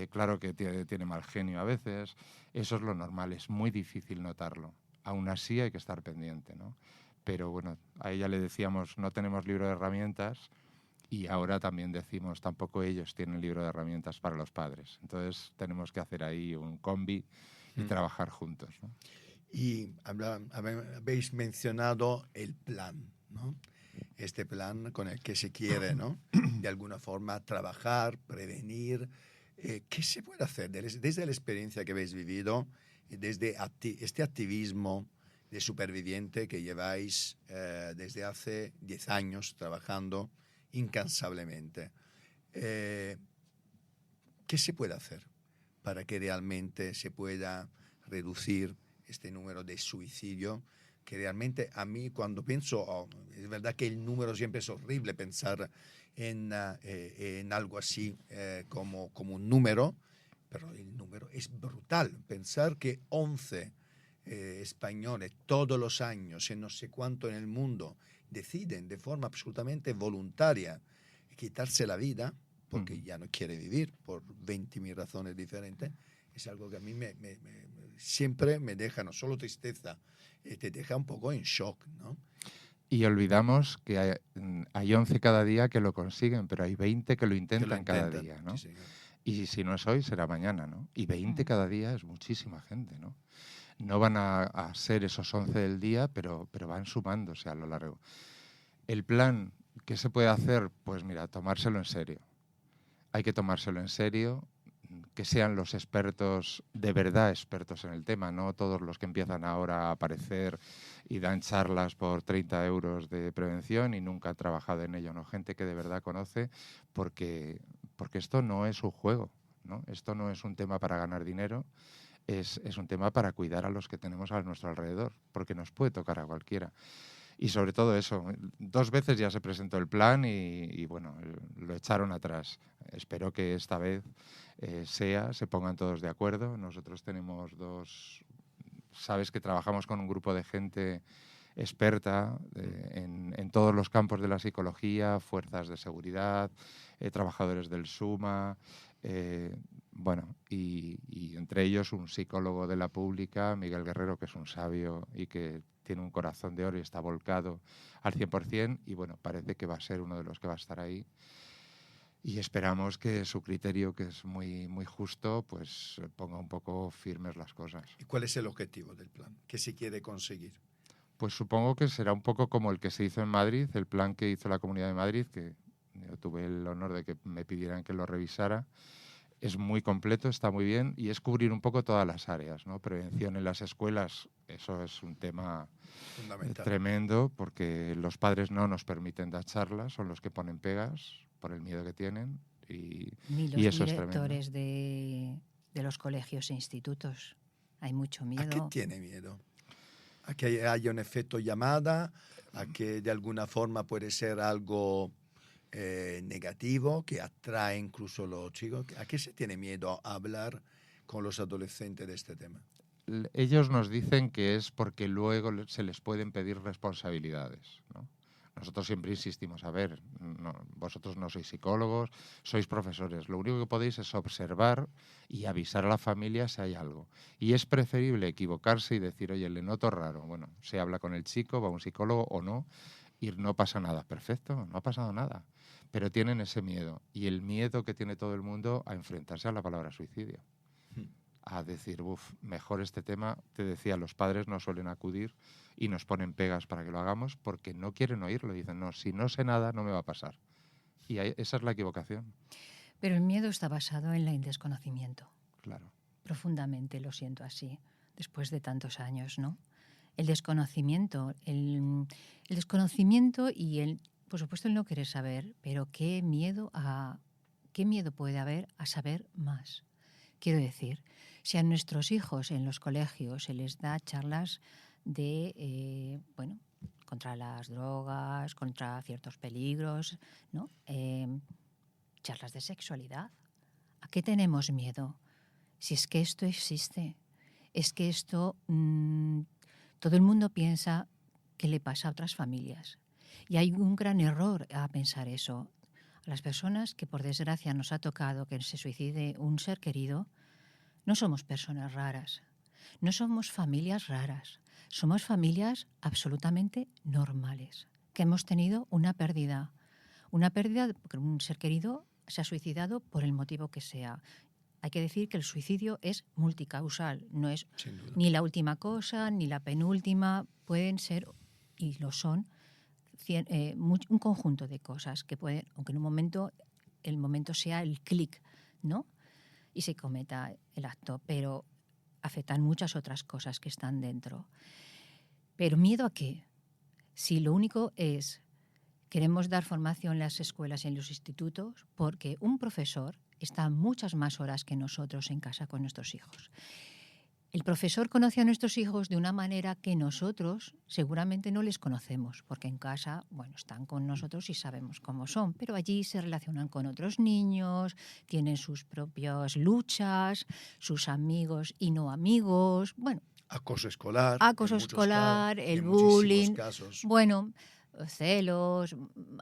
claro que tiene mal genio a veces. Eso es lo normal, es muy difícil notarlo. Aún así hay que estar pendiente, ¿no? Pero bueno, a ella le decíamos, no tenemos libro de herramientas. Y ahora también decimos, tampoco ellos tienen libro de herramientas para los padres. Entonces tenemos que hacer ahí un combi y trabajar juntos, ¿no? Y habéis mencionado el plan, ¿no? Este plan con el que se quiere, ¿no? De alguna forma trabajar, prevenir. ¿Qué se puede hacer desde la experiencia que habéis vivido, desde este activismo de superviviente que lleváis desde hace 10 años trabajando incansablemente? ¿Qué se puede hacer para que realmente se pueda reducir este número de suicidio? Que realmente a mí cuando pienso, es verdad que el número siempre es horrible pensar en algo así como un número, pero el número es brutal. Pensar que 11 españoles todos los años, en no sé cuánto en el mundo, deciden de forma absolutamente voluntaria quitarse la vida porque ya no quiere vivir por 20.000 razones diferentes, es algo que a mí siempre me deja no solo tristeza, te deja un poco en shock, ¿no? Y olvidamos que hay 11 cada día que lo consiguen, pero hay 20 que lo intentan cada día, ¿no? Sí, y si no es hoy, será mañana, ¿no? Y 20 cada día es muchísima gente, ¿no? No van a ser esos 11 del día, pero van sumándose a lo largo. El plan, ¿qué se puede hacer? Pues mira, tomárselo en serio. Hay que tomárselo en serio, que sean los expertos, de verdad expertos en el tema, no todos los que empiezan ahora a aparecer y dan charlas por 30 euros de prevención y nunca han trabajado en ello, ¿no? Gente que de verdad conoce, porque esto no es un juego, ¿no? Esto no es un tema para ganar dinero, es un tema para cuidar a los que tenemos a nuestro alrededor, porque nos puede tocar a cualquiera. Y sobre todo eso, 2 veces ya se presentó el plan y bueno, lo echaron atrás. Espero que esta vez se pongan todos de acuerdo. Nosotros tenemos sabes que trabajamos con un grupo de gente experta en todos los campos de la psicología, fuerzas de seguridad, trabajadores del SUMA, bueno, y entre ellos un psicólogo de la pública, Miguel Guerrero, que es un sabio y que tiene un corazón de oro y está volcado al 100%, y bueno, parece que va a ser uno de los que va a estar ahí. Y esperamos que su criterio, que es muy, muy justo, pues ponga un poco firmes las cosas. ¿Y cuál es el objetivo del plan? ¿Qué se quiere conseguir? Pues supongo que será un poco como el que se hizo en Madrid, el plan que hizo la Comunidad de Madrid, que yo tuve el honor de que me pidieran que lo revisara. Es muy completo, está muy bien y es cubrir un poco todas las áreas, ¿no? Prevención en las escuelas, eso es un tema Fundamental. tremendo porque los padres no nos permiten dar charlas, son los que ponen pegas por el miedo que tienen Ni los y eso es tremendo. directores de los colegios e institutos. Hay mucho ¿A qué miedo. tiene miedo? ¿A que haya un efecto llamada? ¿A que de alguna forma puede ser algo negativo que atrae incluso a los chicos? ¿A qué se tiene miedo a hablar con los adolescentes de este tema? Ellos nos dicen que es porque luego se les pueden pedir responsabilidades, ¿no? Nosotros siempre insistimos, a ver, vosotros no sois psicólogos, sois profesores, lo único que podéis es observar y avisar a la familia si hay algo. Y es preferible equivocarse y decir, oye, le noto raro. Bueno, se habla con el chico, va a un psicólogo o no, y no pasa nada. Perfecto, no ha pasado nada. Pero tienen ese miedo, y el miedo que tiene todo el mundo a enfrentarse a la palabra suicidio. A decir, mejor este tema, te decía, los padres no suelen acudir y nos ponen pegas para que lo hagamos porque no quieren oírlo. Dicen, no, si no sé nada, no me va a pasar. Y esa es la equivocación. Pero el miedo está basado en el desconocimiento. Claro. Profundamente, lo siento así, después de tantos años, ¿no? El desconocimiento, el desconocimiento y, por supuesto, el no querer saber, pero qué miedo puede haber a saber más. Quiero decir, si a nuestros hijos en los colegios se les da charlas de, contra las drogas, contra ciertos peligros, ¿no? Charlas de sexualidad. ¿A qué tenemos miedo? Si es que esto existe, es que esto todo el mundo piensa que le pasa a otras familias. Y hay un gran error a pensar eso. A las personas que por desgracia nos ha tocado que se suicide un ser querido, no somos personas raras, no somos familias raras, somos familias absolutamente normales, que hemos tenido una pérdida porque un ser querido se ha suicidado por el motivo que sea. Hay que decir que el suicidio es multicausal, no es ni la última cosa, ni la penúltima, pueden ser, y lo son, un conjunto de cosas que pueden, aunque en un momento, el momento sea el clic, ¿no? Y se cometa el acto, pero afectan muchas otras cosas que están dentro. ¿Pero miedo a qué? Si lo único es, queremos dar formación en las escuelas y en los institutos, porque un profesor está muchas más horas que nosotros en casa con nuestros hijos. El profesor conoce a nuestros hijos de una manera que nosotros seguramente no les conocemos, porque en casa, están con nosotros y sabemos cómo son, pero allí se relacionan con otros niños, tienen sus propias luchas, sus amigos y no amigos, acoso escolar, el bullying, casos. Celos,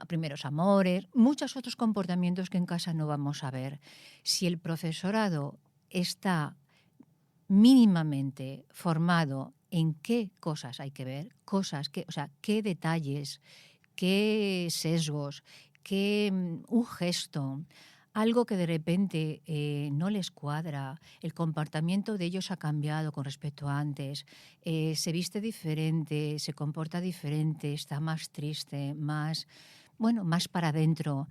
primeros amores, muchos otros comportamientos que en casa no vamos a ver. Si el profesorado está mínimamente formado en qué cosas hay que ver, qué detalles, qué sesgos, un gesto, algo que de repente no les cuadra, el comportamiento de ellos ha cambiado con respecto a antes, se viste diferente, se comporta diferente, está más triste, más para adentro.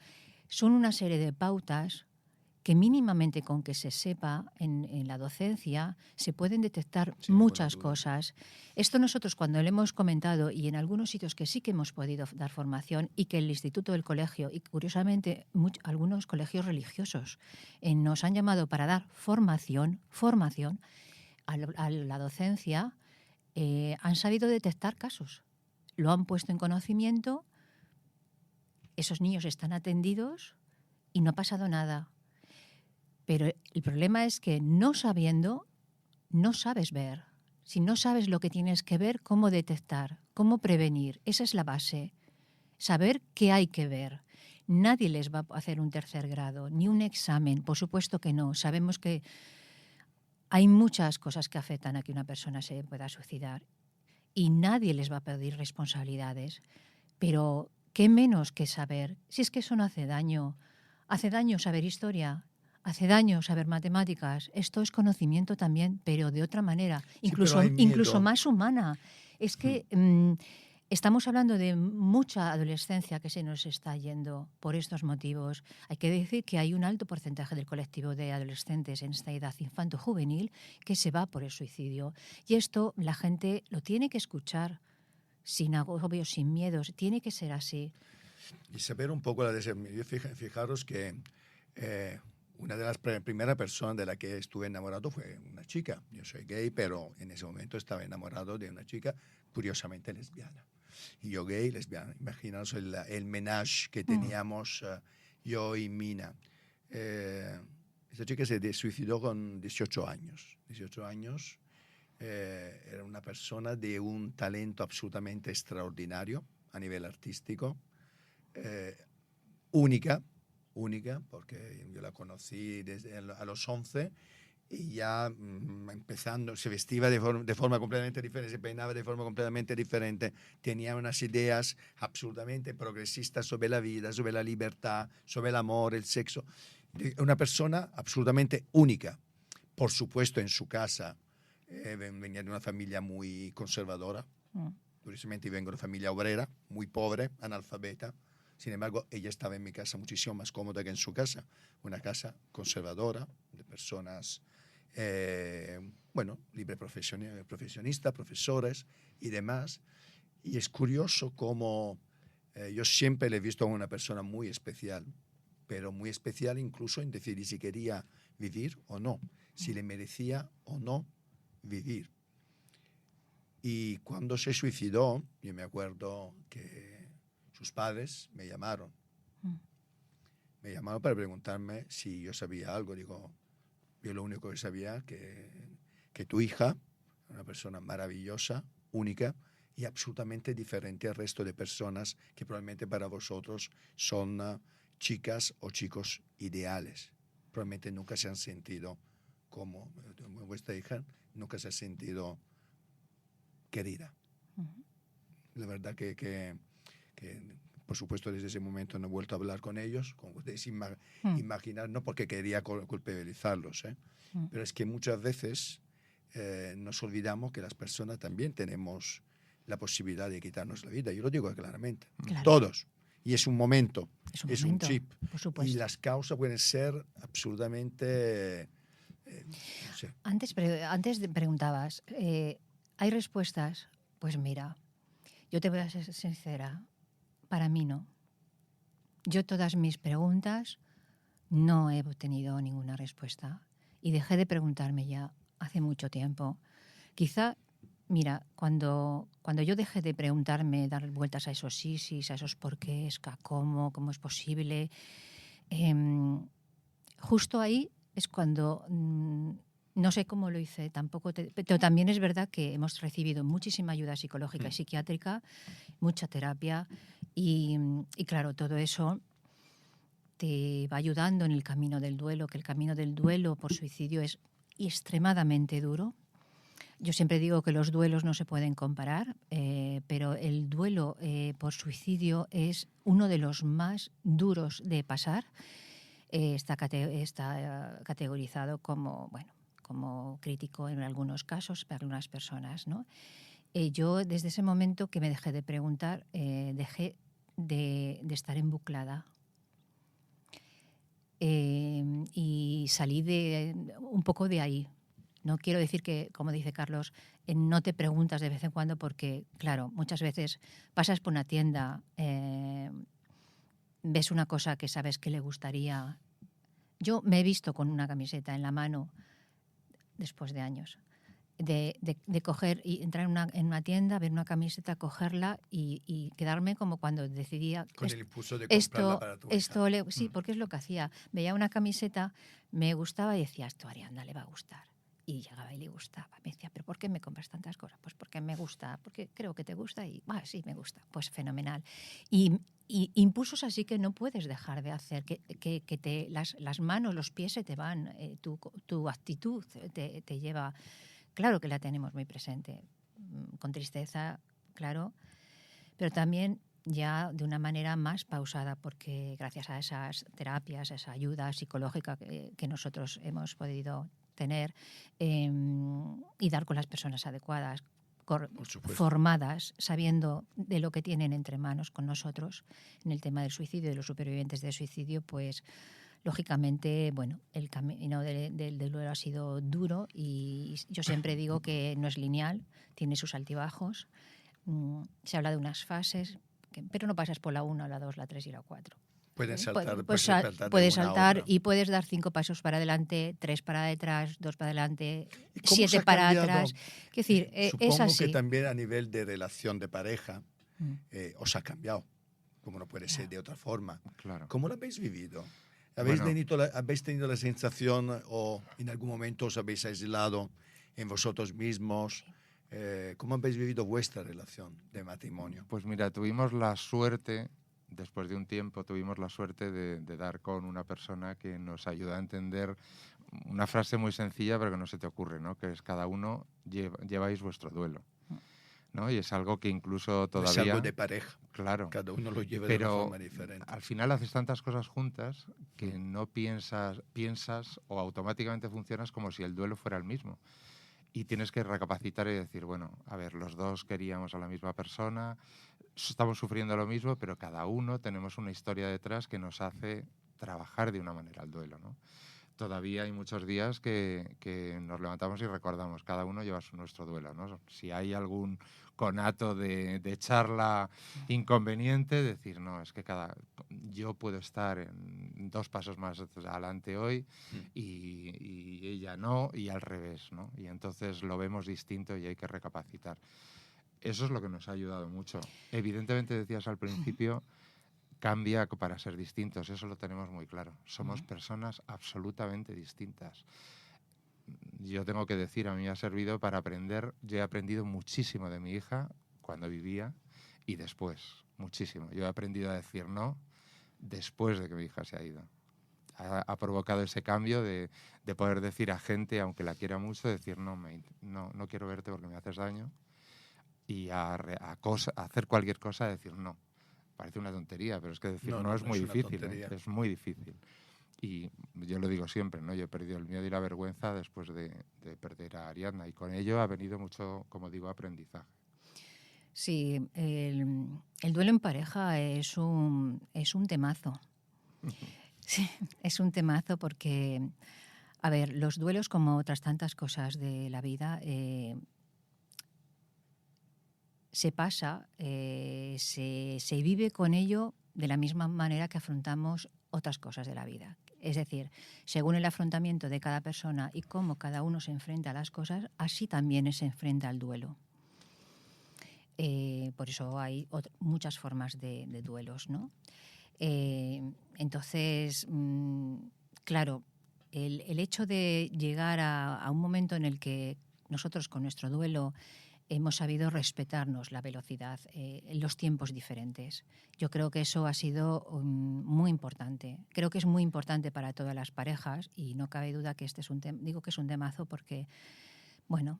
Son una serie de pautas que mínimamente con que se sepa en la docencia se pueden detectar muchas cosas. Esto nosotros cuando lo hemos comentado y en algunos sitios que sí que hemos podido dar formación y que el instituto del colegio y curiosamente algunos colegios religiosos nos han llamado para dar formación a la docencia, han sabido detectar casos. Lo han puesto en conocimiento, esos niños están atendidos y no ha pasado nada. Pero el problema es que no sabiendo, no sabes ver. Si no sabes lo que tienes que ver, cómo detectar, cómo prevenir. Esa es la base. Saber qué hay que ver. Nadie les va a hacer un tercer grado, ni un examen. Por supuesto que no. Sabemos que hay muchas cosas que afectan a que una persona se pueda suicidar. Y nadie les va a pedir responsabilidades. Pero, ¿qué menos que saber? Si es que eso no hace daño Hace daño saber historia, hace daño saber matemáticas. Esto es conocimiento también, pero de otra manera, Sí, incluso, pero hay miedo. incluso más humana. Es que estamos hablando de mucha adolescencia que se nos está yendo por estos motivos. Hay que decir que hay un alto porcentaje del colectivo de adolescentes en esta edad infanto-juvenil que se va por el suicidio. Y esto la gente lo tiene que escuchar sin agobios, sin miedos. Tiene que ser así. Y saber un poco fijaros que una de las primeras personas de la que estuve enamorado fue una chica. Yo soy gay, pero en ese momento estaba enamorado de una chica curiosamente lesbiana. Y yo gay, lesbiana. Imaginaos el menage que teníamos yo y Mina. Esta chica se suicidó con 18 años. 18 años. Era una persona de un talento absolutamente extraordinario a nivel artístico. Única, porque yo la conocí desde a los 11 y ya empezando, se vestía de forma completamente diferente, se peinaba de forma completamente diferente, tenía unas ideas absolutamente progresistas sobre la vida, sobre la libertad, sobre el amor, el sexo. Una persona absolutamente única. Por supuesto, en su casa venía de una familia muy conservadora, curiosamente vengo de una familia obrera, muy pobre, analfabeta. Sin embargo, ella estaba en mi casa muchísimo más cómoda que en su casa. Una casa conservadora, de personas, libre profesionistas, profesores y demás. Y es curioso cómo yo siempre le he visto como una persona muy especial, pero muy especial incluso en decidir si quería vivir o no, si le merecía o no vivir. Y cuando se suicidó, yo me acuerdo que sus padres me llamaron. Me llamaron para preguntarme si yo sabía algo. Digo, yo lo único que sabía que tu hija, una persona maravillosa, única y absolutamente diferente al resto de personas que probablemente para vosotros son chicas o chicos ideales. Probablemente nunca se han sentido como vuestra hija, nunca se ha sentido querida. La verdad que por supuesto desde ese momento no he vuelto a hablar con ellos, como podéis imaginar, no porque quería culpabilizarlos, pero es que muchas veces nos olvidamos que las personas también tenemos la posibilidad de quitarnos la vida. Yo lo digo claramente, todos. Y es un momento, es un chip. Por supuesto. Y las causas pueden ser absolutamente... no sé. Antes preguntabas, ¿hay respuestas? Pues mira, yo te voy a ser sincera, para mí no. Yo todas mis preguntas no he obtenido ninguna respuesta y dejé de preguntarme ya hace mucho tiempo. Quizá, mira, cuando yo dejé de preguntarme, dar vueltas a esos sí, a esos porqués, cómo es posible, justo ahí es cuando... no sé cómo lo hice, pero también es verdad que hemos recibido muchísima ayuda psicológica y psiquiátrica, mucha terapia y claro, todo eso te va ayudando en el camino del duelo, que el camino del duelo por suicidio es extremadamente duro. Yo siempre digo que los duelos no se pueden comparar, pero el duelo por suicidio es uno de los más duros de pasar. Está categorizado como, como crítico en algunos casos para algunas personas, ¿no? Yo desde ese momento que me dejé de preguntar, dejé de estar embuclada y salí un poco de ahí. No quiero decir que, como dice Carlos, no te preguntas de vez en cuando porque, claro, muchas veces pasas por una tienda, ves una cosa que sabes que le gustaría. Yo me he visto con una camiseta en la mano después de años, de coger y entrar en una tienda, ver una camiseta, cogerla y quedarme como cuando decidía... Con el impulso de comprarla para tu hija. Sí, porque es lo que hacía. Veía una camiseta, me gustaba y decía, esto a Ariadna le va a gustar. Y llegaba y le gustaba. Me decía, ¿pero por qué me compras tantas cosas? Pues porque me gusta, porque creo que te gusta y, sí, me gusta. Pues fenomenal. Y impulsos así que no puedes dejar de hacer, que las manos, los pies se te van, tu actitud te lleva... Claro que la tenemos muy presente, con tristeza, claro, pero también ya de una manera más pausada, porque gracias a esas terapias, a esa ayuda psicológica que nosotros hemos podido tener y dar con las personas adecuadas, formadas, sabiendo de lo que tienen entre manos con nosotros en el tema del suicidio, de los supervivientes del suicidio, pues lógicamente, bueno, el camino del duelo ha sido duro y yo siempre digo que no es lineal, tiene sus altibajos. Se habla de unas fases, pero no pasas por la 1, la 2, la 3 y la 4. Puedes saltar, puedes saltar y puedes dar 5 pasos para adelante, 3 para detrás, 2 para adelante, 7 para atrás. Es decir, supongo es así. que también a nivel de relación de pareja os ha cambiado, como no puede ser de otra forma. Claro. ¿Cómo lo habéis vivido? ¿Habéis tenido la sensación o en algún momento os habéis aislado en vosotros mismos? ¿Cómo habéis vivido vuestra relación de matrimonio? Pues mira, tuvimos la suerte, después de un tiempo, de dar con una persona que nos ayuda a entender una frase muy sencilla, pero que no se te ocurre, ¿no? Que es cada uno lleváis vuestro duelo, ¿no? Y es algo que incluso todavía... Es algo de pareja. Claro. Cada uno lo lleva pero de una forma diferente. Al final haces tantas cosas juntas que no piensas o automáticamente funcionas como si el duelo fuera el mismo. Y tienes que recapacitar y decir, bueno, a ver, los dos queríamos a la misma persona, estamos sufriendo lo mismo, pero cada uno tenemos una historia detrás que nos hace trabajar de una manera el duelo, ¿no? Todavía hay muchos días que nos levantamos y recordamos, cada uno lleva nuestro duelo, ¿no? Si hay algún conato de charla inconveniente, decir, no, es que yo puedo estar en 2 pasos más adelante hoy y ella no, y al revés, ¿no? Y entonces lo vemos distinto y hay que recapacitar. Eso es lo que nos ha ayudado mucho. Evidentemente, decías al principio, cambia para ser distintos, eso lo tenemos muy claro. Somos personas absolutamente distintas. Yo tengo que decir, a mí me ha servido para aprender, yo he aprendido muchísimo de mi hija cuando vivía y después, muchísimo. Yo he aprendido a decir no después de que mi hija se ha ido. Ha provocado ese cambio de poder decir a gente, aunque la quiera mucho, decir no quiero verte porque me haces daño, y a hacer cualquier cosa, decir no. Parece una tontería, pero es que decir no es muy difícil, es muy difícil. Y yo lo digo siempre, ¿no? Yo he perdido el miedo y la vergüenza después de perder a Ariadna, y con ello ha venido mucho, como digo, aprendizaje. Sí, el duelo en pareja es un temazo. Sí, es un temazo porque, a ver, los duelos, como otras tantas cosas de la vida, se pasa, se vive con ello de la misma manera que afrontamos otras cosas de la vida. Es decir, según el afrontamiento de cada persona y cómo cada uno se enfrenta a las cosas, así también se enfrenta al duelo. Por eso hay muchas formas de duelos, ¿no? Entonces, claro, el hecho de llegar a un momento en el que nosotros con nuestro duelo hemos sabido respetarnos la velocidad, los tiempos diferentes. Yo creo que eso ha sido muy importante. Creo que es muy importante para todas las parejas y no cabe duda que este es digo que es un temazo porque, bueno,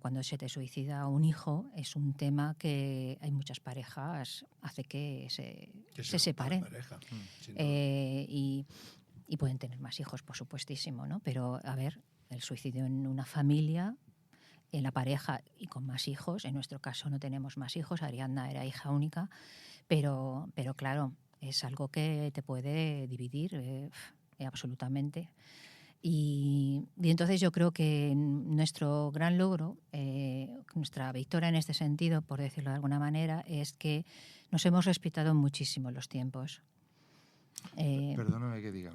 cuando se te suicida un hijo es un tema que hay muchas parejas, hace que se separen. Y pueden tener más hijos, por supuestísimo, ¿no? Pero, a ver, el suicidio en una familia, en la pareja y con más hijos. En nuestro caso no tenemos más hijos, Ariadna era hija única, pero claro, es algo que te puede dividir absolutamente. Y entonces yo creo que nuestro gran logro, nuestra victoria en este sentido, por decirlo de alguna manera, es que nos hemos respetado muchísimo los tiempos. Perdóname que diga.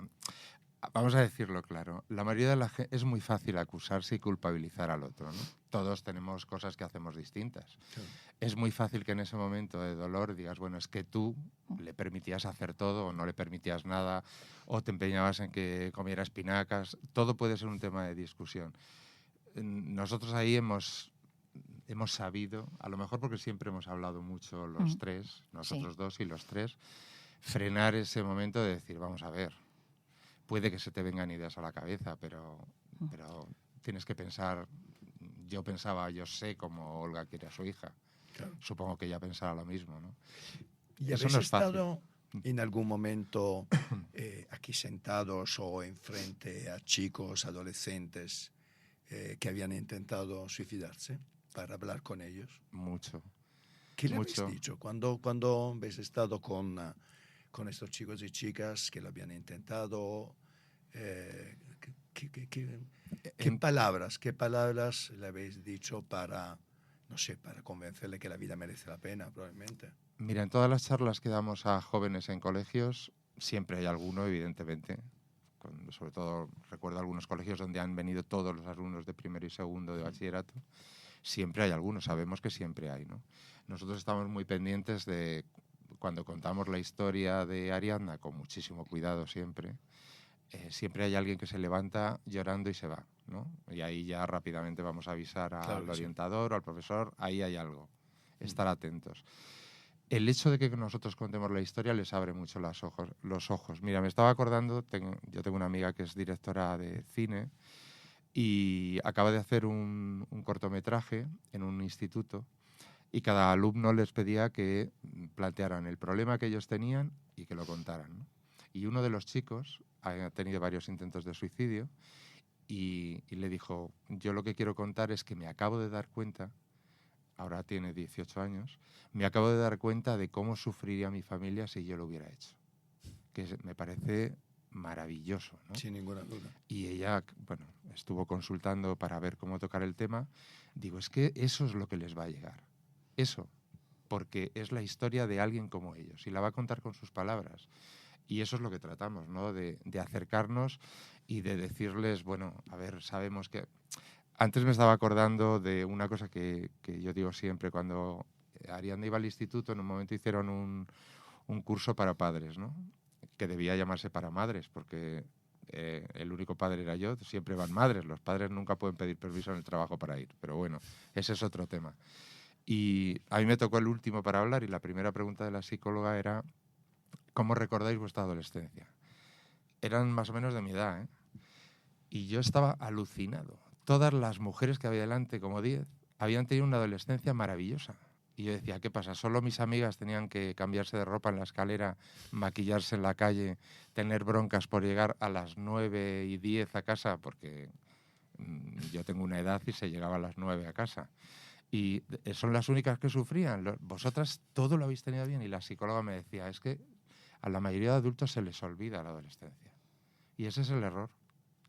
Vamos a decirlo claro, la mayoría de la gente es muy fácil acusarse y culpabilizar al otro, ¿no? Todos tenemos cosas que hacemos distintas. Sí. Es muy fácil que en ese momento de dolor digas, bueno, es que tú le permitías hacer todo o no le permitías nada o te empeñabas en que comiera espinacas. Todo puede ser un tema de discusión. Nosotros ahí hemos sabido, a lo mejor porque siempre hemos hablado mucho los tres, nosotros dos y los tres, frenar ese momento de decir, vamos a ver, puede que se te vengan ideas a la cabeza, pero tienes que pensar. Yo sé cómo Olga quiere a su hija. Claro. Supongo que ella pensará lo mismo, ¿no? ¿Y eso habéis no es fácil. estado en algún momento aquí sentados o enfrente a chicos, adolescentes que habían intentado suicidarse para hablar con ellos? Mucho. ¿Qué le habéis Mucho. dicho cuando habéis estado con estos chicos y chicas que lo habían intentado? ¿Qué palabras le habéis dicho para, no sé, para convencerle que la vida merece la pena, probablemente? Mira, en todas las charlas que damos a jóvenes en colegios, siempre hay alguno, evidentemente. Sobre todo, recuerdo algunos colegios donde han venido todos los alumnos de primero y segundo de bachillerato. Siempre hay algunos, sabemos que siempre hay, ¿no? Nosotros estamos muy pendientes de, cuando contamos la historia de Ariadna, con muchísimo cuidado siempre, siempre hay alguien que se levanta llorando y se va, ¿no? Y ahí ya rápidamente vamos a avisar al orientador o al profesor, ahí hay algo, estar atentos. El hecho de que nosotros contemos la historia les abre mucho los ojos. Mira, me estaba acordando, yo tengo una amiga que es directora de cine y acaba de hacer un cortometraje en un instituto y cada alumno les pedía que plantearan el problema que ellos tenían y que lo contaran, ¿no? Y uno de los chicos ha tenido varios intentos de suicidio y le dijo, yo lo que quiero contar es que me acabo de dar cuenta, ahora tiene 18 años, me acabo de dar cuenta de cómo sufriría mi familia si yo lo hubiera hecho. Que me parece maravilloso, ¿no? Sin ninguna duda. Y ella, bueno, estuvo consultando para ver cómo tocar el tema. Digo, es que eso es lo que les va a llegar. Eso, porque es la historia de alguien como ellos y la va a contar con sus palabras. Y eso es lo que tratamos, ¿no? De acercarnos y de decirles, bueno, a ver, sabemos que... Antes me estaba acordando de una cosa que yo digo siempre, cuando Ariadna iba al instituto, en un momento hicieron un curso para padres, ¿no? Que debía llamarse para madres, porque el único padre era yo, siempre van madres, los padres nunca pueden pedir permiso en el trabajo para ir, pero bueno, ese es otro tema. Y a mí me tocó el último para hablar y la primera pregunta de la psicóloga era, ¿cómo recordáis vuestra adolescencia? Eran más o menos de mi edad, ¿eh? Y yo estaba alucinado. Todas las mujeres que había delante, como 10, habían tenido una adolescencia maravillosa. Y yo decía, ¿qué pasa? ¿Solo mis amigas tenían que cambiarse de ropa en la escalera, maquillarse en la calle, tener broncas por llegar a las 9:10 a casa? Porque yo tengo una edad y se llegaba a las 9 a casa. Y son las únicas que sufrían. Vosotras todo lo habéis tenido bien. Y la psicóloga me decía, es que a la mayoría de adultos se les olvida la adolescencia. Y ese es el error.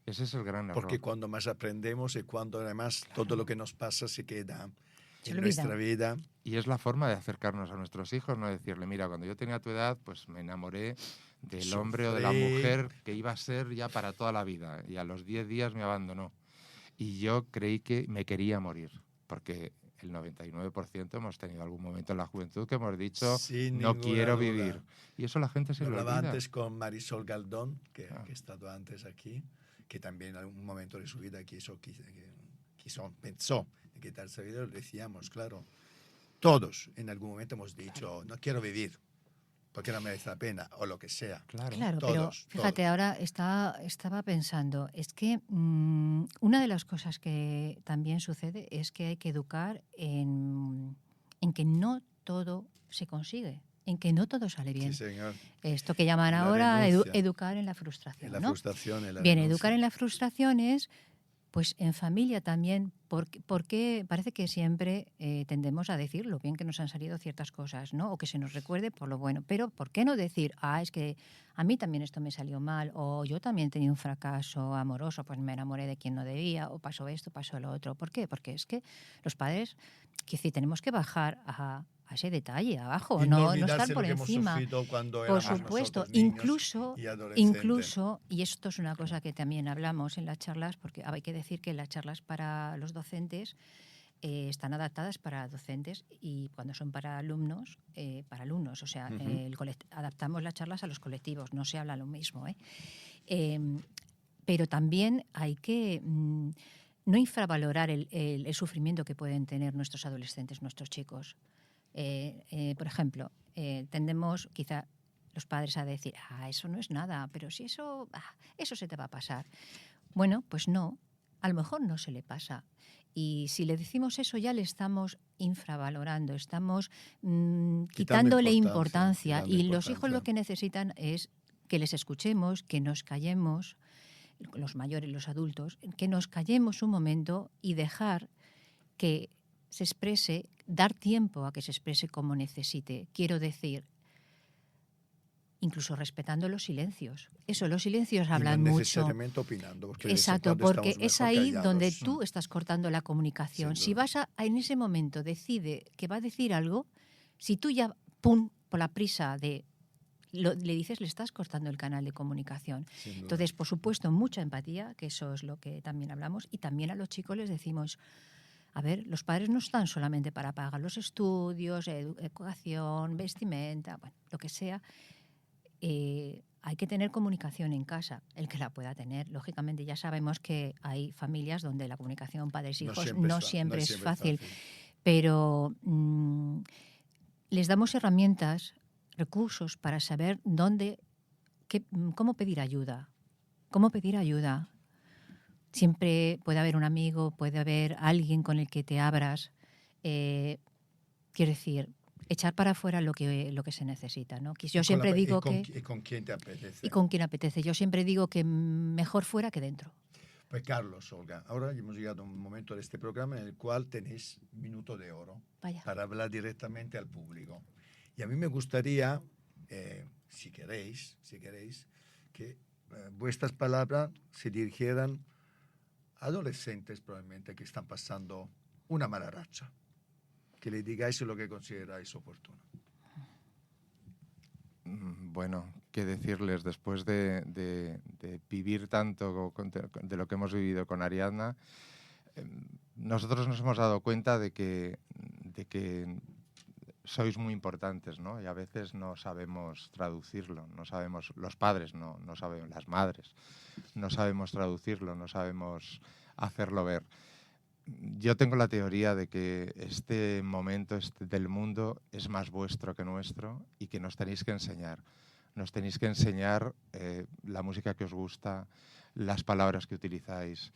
Ese es el gran error. Porque cuando más aprendemos y cuando además todo lo que nos pasa se queda Se en olvida. nuestra vida. Y es la forma de acercarnos a nuestros hijos, no decirle, mira, cuando yo tenía tu edad, pues me enamoré del hombre o de la mujer que iba a ser ya para toda la vida. Y a los 10 días me abandonó. Y yo creí que me quería morir, porque el 99% hemos tenido algún momento en la juventud que hemos dicho, Sin no ninguna quiero duda. vivir. Y eso la gente se Lo lo hablaba olvida. antes con Marisol Galdón, que ha estado antes aquí, que también en algún momento de su vida pensó en quitarse la vida. Lo decíamos, claro. Todos en algún momento hemos dicho, no quiero vivir, porque no merece la pena, o lo que sea. Claro, pero Todos, fíjate, todos. ahora estaba pensando, es que una de las cosas que también sucede es que hay que educar en que no todo se consigue, en que no todo sale bien. Sí, señor. Esto que llaman La ahora renuncia. educar en la frustración, En la ¿no? frustración, en la Bien, renuncia. educar en la frustración es, pues en familia también, porque parece que siempre tendemos a decir lo bien que nos han salido ciertas cosas, ¿no? O que se nos recuerde por lo bueno. Pero ¿por qué no decir, es que a mí también esto me salió mal, o yo también tenía un fracaso amoroso, pues me enamoré de quien no debía, o pasó esto, pasó lo otro? ¿Por qué? Porque es que los padres, que sí, tenemos que bajar a ese detalle abajo, Y no no olvidarse estar lo por que hemos encima. sufrido cuando Por éramos supuesto, nosotros niños y adolescentes. incluso, y esto es una cosa que también hablamos en las charlas, porque hay que decir que las charlas para los docentes están adaptadas para docentes y cuando son para alumnos, o sea, adaptamos las charlas a los colectivos, no se habla lo mismo, ¿eh? Pero también hay que no infravalorar el sufrimiento que pueden tener nuestros adolescentes, nuestros chicos. Por ejemplo, tendemos quizá los padres a decir, eso no es nada, pero si eso se te va a pasar. Bueno, pues no, a lo mejor no se le pasa. Y si le decimos eso, ya le estamos infravalorando, estamos quitándole importancia. Y los hijos lo que necesitan es que les escuchemos, que nos callemos, los mayores, los adultos, que nos callemos un momento y dejar que se exprese, dar tiempo a que se exprese como necesite. Quiero decir, incluso respetando los silencios. Eso, los silencios hablan no mucho. necesariamente opinando. Exacto, porque es ahí donde tú estás cortando la comunicación. Si vas en ese momento decide que va a decir algo, si tú ya, pum, por la prisa de le dices, le estás cortando el canal de comunicación. Entonces, por supuesto, mucha empatía, que eso es lo que también hablamos, y también a los chicos les decimos, a ver, los padres no están solamente para pagar los estudios, educación, vestimenta, bueno, lo que sea. Hay que tener comunicación en casa, el que la pueda tener. Lógicamente, ya sabemos que hay familias donde la comunicación padres-hijos no siempre es fácil. Pero les damos herramientas, recursos para saber cómo pedir ayuda. ¿Cómo pedir ayuda? Siempre puede haber un amigo, puede haber alguien con el que te abras. Quiero decir, echar para afuera lo que se necesita, ¿no? Yo siempre digo que... ¿Y con quién te apetece? Y con quién apetece. Yo siempre digo que mejor fuera que dentro. Pues Carlos, Olga, ahora hemos llegado a un momento de este programa en el cual tenéis minuto de oro para hablar directamente al público. Y a mí me gustaría, si queréis, que vuestras palabras se dirigieran a adolescentes probablemente que están pasando una mala racha. Que le digáis lo que consideráis oportuno. Bueno, qué decirles, después de vivir tanto de lo que hemos vivido con Ariadna, nosotros nos hemos dado cuenta de que sois muy importantes, ¿no? Y a veces no sabemos traducirlo, no sabemos, los padres no saben, las madres, no sabemos traducirlo, no sabemos hacerlo ver. Yo tengo la teoría de que este momento del mundo es más vuestro que nuestro y que nos tenéis que enseñar. Nos tenéis que enseñar la música que os gusta, las palabras que utilizáis,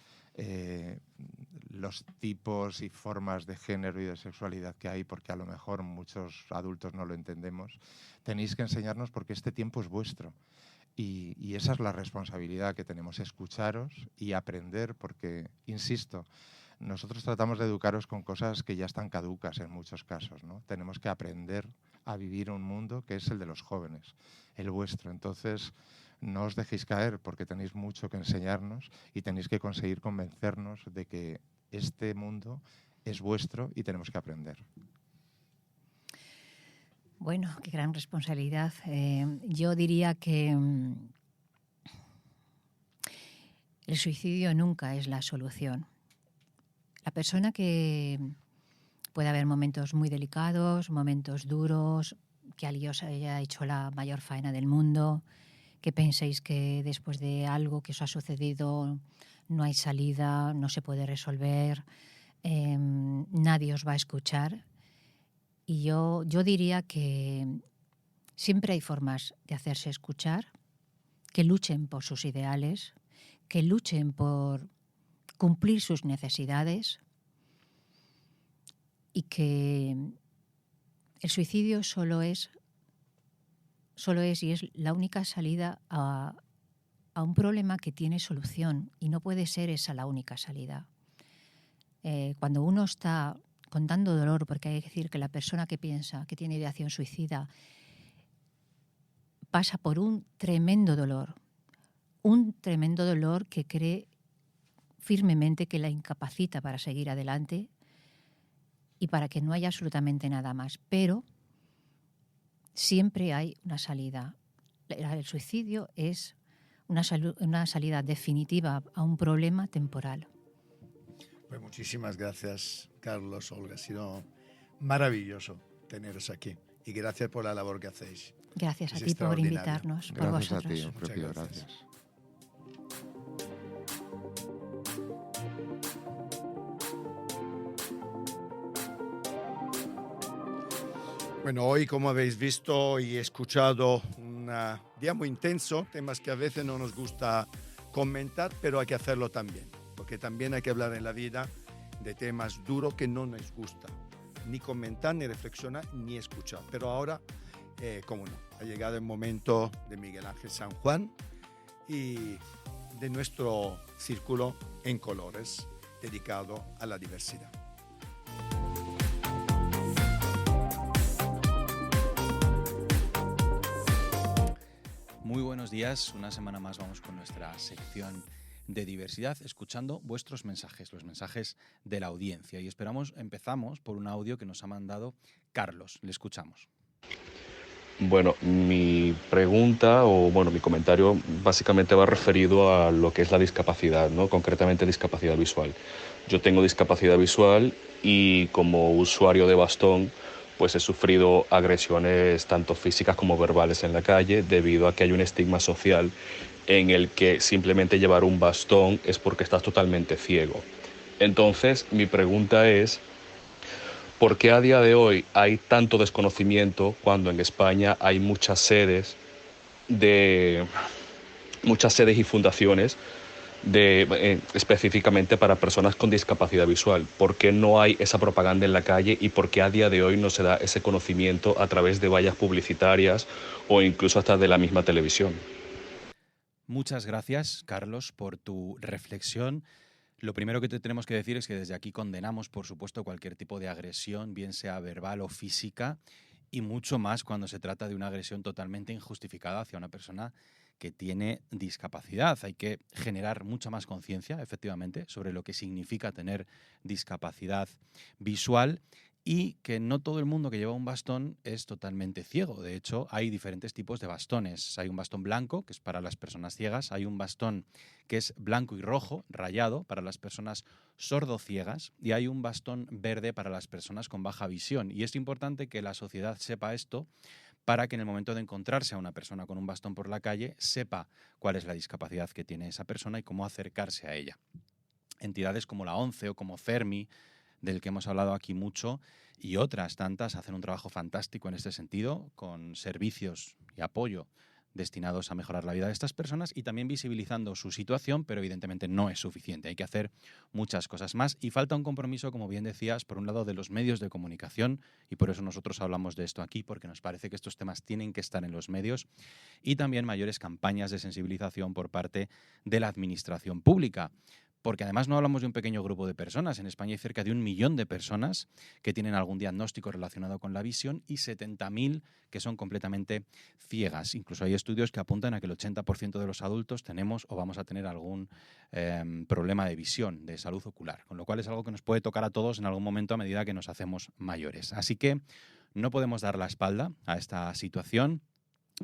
los tipos y formas de género y de sexualidad que hay, porque a lo mejor muchos adultos no lo entendemos. Tenéis que enseñarnos porque este tiempo es vuestro. Y esa es la responsabilidad que tenemos, escucharos y aprender, porque, insisto, nosotros tratamos de educaros con cosas que ya están caducas en muchos casos, ¿no? Tenemos que aprender a vivir un mundo que es el de los jóvenes, el vuestro. Entonces, no os dejéis caer porque tenéis mucho que enseñarnos y tenéis que conseguir convencernos de que este mundo es vuestro y tenemos que aprender. Bueno, qué gran responsabilidad. Yo diría que el suicidio nunca es la solución. La persona que puede haber momentos muy delicados, momentos duros, que alguien os haya hecho la mayor faena del mundo, que penséis que después de algo que os ha sucedido no hay salida, no se puede resolver, nadie os va a escuchar. Y yo diría que siempre hay formas de hacerse escuchar, que luchen por sus ideales, que luchen por cumplir sus necesidades y que el suicidio solo es y es la única salida a un problema que tiene solución y no puede ser esa la única salida. Cuando uno está con tanto dolor, porque hay que decir que la persona que piensa, que tiene ideación suicida, pasa por un tremendo dolor que cree firmemente que la incapacita para seguir adelante y para que no haya absolutamente nada más. Pero siempre hay una salida. El suicidio es una salida definitiva a un problema temporal. Pues muchísimas gracias, Carlos, Olga. Ha sido maravilloso teneros aquí. Y gracias por la labor que hacéis. Gracias a ti por invitarnos, por vosotros. Gracias a ti, propio, gracias. Bueno, hoy, como habéis visto y escuchado, un día muy intenso, temas que a veces no nos gusta comentar, pero hay que hacerlo también, porque también hay que hablar en la vida de temas duros que no nos gusta ni comentar, ni reflexionar, ni escuchar. Pero ahora, cómo no, ha llegado el momento de Miguel Ángel San Juan y de nuestro círculo en colores dedicado a la diversidad. Muy buenos días, una semana más vamos con nuestra sección de diversidad, escuchando vuestros mensajes, los mensajes de la audiencia. Y empezamos por un audio que nos ha mandado Carlos. Le escuchamos. Bueno, mi pregunta mi comentario básicamente va referido a lo que es la discapacidad, ¿no? Concretamente discapacidad visual. Yo tengo discapacidad visual y como usuario de bastón, pues he sufrido agresiones tanto físicas como verbales en la calle debido a que hay un estigma social en el que simplemente llevar un bastón es porque estás totalmente ciego. Entonces, mi pregunta es, ¿por qué a día de hoy hay tanto desconocimiento cuando en España hay muchas sedes y fundaciones específicamente para personas con discapacidad visual? ¿Por qué no hay esa propaganda en la calle y por qué a día de hoy no se da ese conocimiento a través de vallas publicitarias o incluso hasta de la misma televisión? Muchas gracias, Carlos, por tu reflexión. Lo primero que te tenemos que decir es que desde aquí condenamos, por supuesto, cualquier tipo de agresión, bien sea verbal o física, y mucho más cuando se trata de una agresión totalmente injustificada hacia una persona que tiene discapacidad. Hay que generar mucha más conciencia, efectivamente, sobre lo que significa tener discapacidad visual y que no todo el mundo que lleva un bastón es totalmente ciego. De hecho, hay diferentes tipos de bastones. Hay un bastón blanco, que es para las personas ciegas. Hay un bastón que es blanco y rojo, rayado, para las personas sordociegas. Y hay un bastón verde para las personas con baja visión. Y es importante que la sociedad sepa esto para que en el momento de encontrarse a una persona con un bastón por la calle, sepa cuál es la discapacidad que tiene esa persona y cómo acercarse a ella. Entidades como la ONCE o como CERMI, del que hemos hablado aquí mucho, y otras tantas hacen un trabajo fantástico en este sentido, con servicios y apoyo destinados a mejorar la vida de estas personas y también visibilizando su situación, pero evidentemente no es suficiente. Hay que hacer muchas cosas más y falta un compromiso, como bien decías, por un lado de los medios de comunicación, y por eso nosotros hablamos de esto aquí, porque nos parece que estos temas tienen que estar en los medios, y también mayores campañas de sensibilización por parte de la administración pública. Porque además no hablamos de un pequeño grupo de personas. En España hay cerca de 1 millón de personas que tienen algún diagnóstico relacionado con la visión y 70.000 que son completamente ciegas. Incluso hay estudios que apuntan a que el 80% de los adultos tenemos o vamos a tener algún problema de visión, de salud ocular. Con lo cual es algo que nos puede tocar a todos en algún momento a medida que nos hacemos mayores. Así que no podemos dar la espalda a esta situación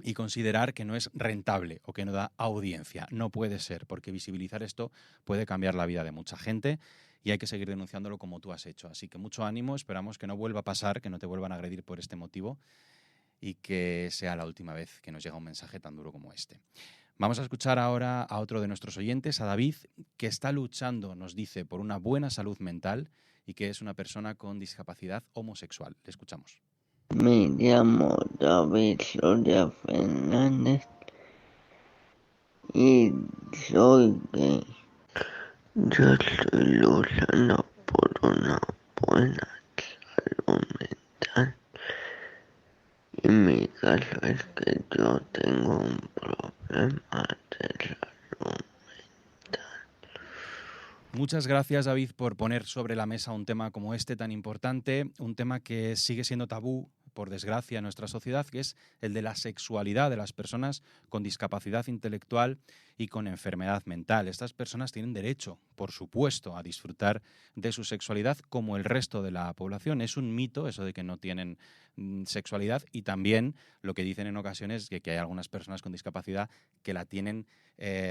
y considerar que no es rentable o que no da audiencia. No puede ser, porque visibilizar esto puede cambiar la vida de mucha gente y hay que seguir denunciándolo como tú has hecho. Así que mucho ánimo, esperamos que no vuelva a pasar, que no te vuelvan a agredir por este motivo y que sea la última vez que nos llega un mensaje tan duro como este. Vamos a escuchar ahora a otro de nuestros oyentes, a David, que está luchando, nos dice, por una buena salud mental y que es una persona con discapacidad homosexual. Le escuchamos. Me llamo David Soria Fernández y soy gay. Yo estoy luchando por una buena salud mental. Y mi caso es que yo tengo un problema de salud mental. Muchas gracias, David, por poner sobre la mesa un tema como este tan importante, un tema que sigue siendo tabú, por desgracia, en nuestra sociedad, que es el de la sexualidad de las personas con discapacidad intelectual y con enfermedad mental. Estas personas tienen derecho, por supuesto, a disfrutar de su sexualidad como el resto de la población. Es un mito eso de que no tienen sexualidad y también lo que dicen en ocasiones que hay algunas personas con discapacidad que la tienen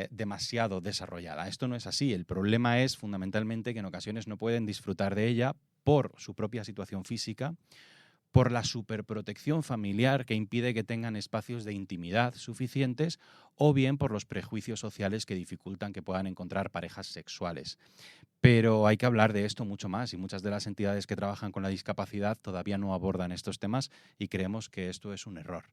demasiado desarrollada. Esto no es así. El problema es fundamentalmente que en ocasiones no pueden disfrutar de ella por su propia situación física, por la superprotección familiar que impide que tengan espacios de intimidad suficientes o bien por los prejuicios sociales que dificultan que puedan encontrar parejas sexuales. Pero hay que hablar de esto mucho más y muchas de las entidades que trabajan con la discapacidad todavía no abordan estos temas y creemos que esto es un error.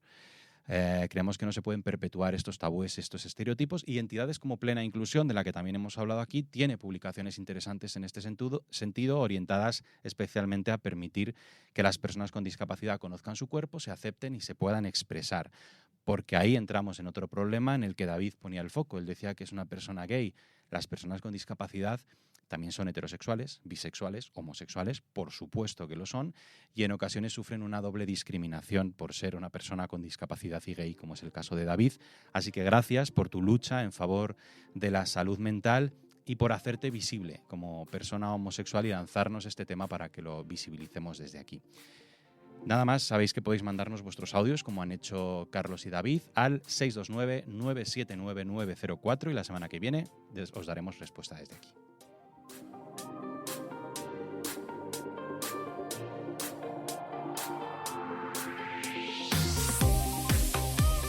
Creemos que no se pueden perpetuar estos tabúes, estos estereotipos, y entidades como Plena Inclusión, de la que también hemos hablado aquí, tiene publicaciones interesantes en este sentido, orientadas especialmente a permitir que las personas con discapacidad conozcan su cuerpo, se acepten y se puedan expresar. Porque ahí entramos en otro problema en el que David ponía el foco. Él decía que es una persona gay. Las personas con discapacidad también son heterosexuales, bisexuales, homosexuales, por supuesto que lo son, y en ocasiones sufren una doble discriminación por ser una persona con discapacidad y gay, como es el caso de David. Así que gracias por tu lucha en favor de la salud mental y por hacerte visible como persona homosexual y lanzarnos este tema para que lo visibilicemos desde aquí. Nada más, sabéis que podéis mandarnos vuestros audios, como han hecho Carlos y David, al 629-979-904, y la semana que viene os daremos respuesta desde aquí.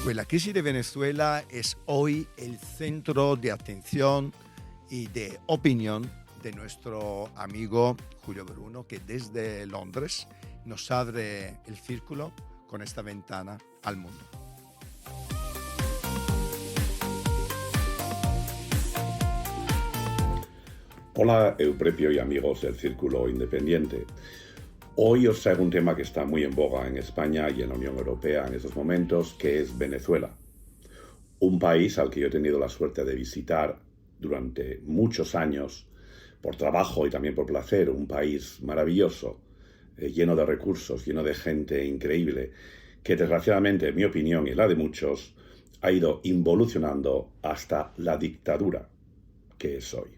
Pues la crisis de Venezuela es hoy el centro de atención y de opinión de nuestro amigo Julio Bruno, que desde Londres nos abre el círculo con esta ventana al mundo. Hola Euprepio y amigos del Círculo Independiente. Hoy os traigo un tema que está muy en boga en España y en la Unión Europea en estos momentos, que es Venezuela. Un país al que yo he tenido la suerte de visitar durante muchos años, por trabajo y también por placer, un país maravilloso, lleno de recursos, lleno de gente increíble, que desgraciadamente, en mi opinión y la de muchos, ha ido involucionando hasta la dictadura que es hoy.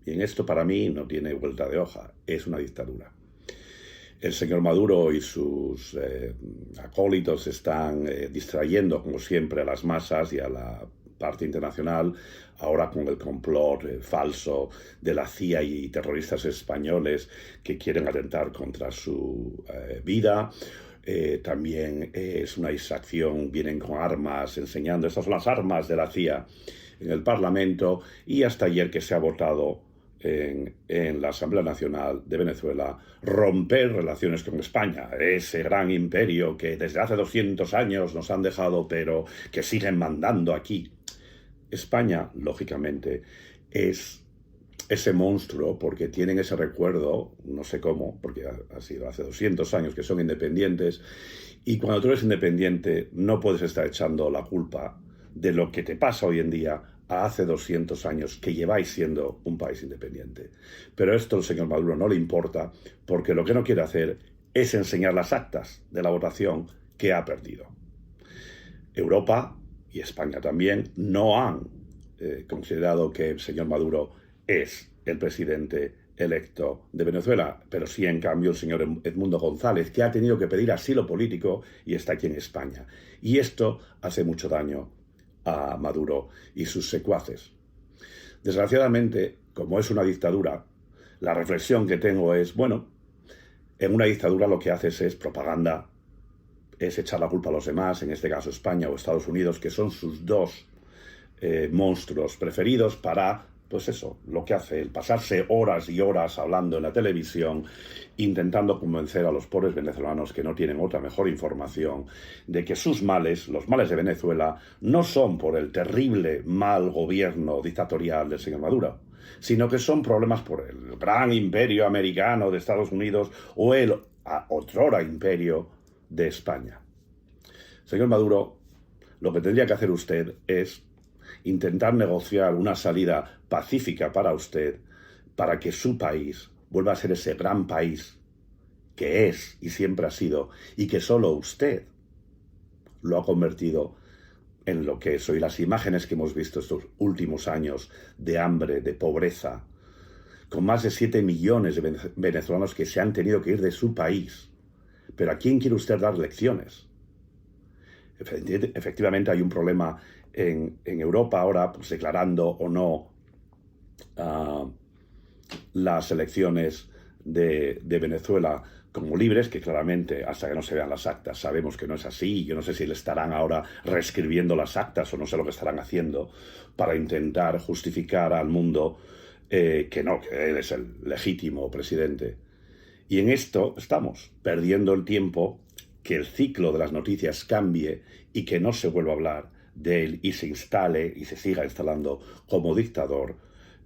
Y en esto para mí no tiene vuelta de hoja, es una dictadura. El señor Maduro y sus acólitos están distrayendo, como siempre, a las masas y a la parte internacional, ahora con el complot falso de la CIA y terroristas españoles que quieren atentar contra su vida. También es una distracción, vienen con armas, enseñando, estas son las armas de la CIA en el Parlamento, y hasta ayer que se ha votado en la Asamblea Nacional de Venezuela romper relaciones con España, ese gran imperio que desde hace 200 años nos han dejado, pero que siguen mandando aquí. España, lógicamente, es ese monstruo porque tienen ese recuerdo, no sé cómo, porque ha sido hace 200 años que son independientes, y cuando tú eres independiente no puedes estar echando la culpa de lo que te pasa hoy en día a hace 200 años que lleváis siendo un país independiente. Pero esto al señor Maduro no le importa, porque lo que no quiere hacer es enseñar las actas de la votación que ha perdido. Europa y España también no han considerado que el señor Maduro es el presidente electo de Venezuela, pero sí en cambio el señor Edmundo González, que ha tenido que pedir asilo político y está aquí en España. Y esto hace mucho daño a Maduro y sus secuaces. Desgraciadamente, como es una dictadura, la reflexión que tengo es, bueno, en una dictadura lo que haces es propaganda, es echar la culpa a los demás, en este caso España o Estados Unidos, que son sus dos monstruos preferidos para, pues eso, lo que hace, el pasarse horas y horas hablando en la televisión, intentando convencer a los pobres venezolanos que no tienen otra mejor información de que sus males, los males de Venezuela, no son por el terrible mal gobierno dictatorial del señor Maduro, sino que son problemas por el gran imperio americano de Estados Unidos o el otrora imperio de España. Señor Maduro, lo que tendría que hacer usted es intentar negociar una salida pacífica para usted, para que su país vuelva a ser ese gran país que es y siempre ha sido, y que solo usted lo ha convertido en lo que es hoy. Las imágenes que hemos visto estos últimos años de hambre, de pobreza, con más de 7 millones de venezolanos que se han tenido que ir de su país. Pero ¿a quién quiere usted dar lecciones? Efectivamente hay un problema en Europa ahora, pues declarando o no las elecciones de Venezuela como libres, que claramente hasta que no se vean las actas sabemos que no es así. Yo no sé si le estarán ahora reescribiendo las actas o no sé lo que estarán haciendo para intentar justificar al mundo que no, que él es el legítimo presidente. Y en esto estamos perdiendo el tiempo que el ciclo de las noticias cambie y que no se vuelva a hablar de él y se instale y se siga instalando como dictador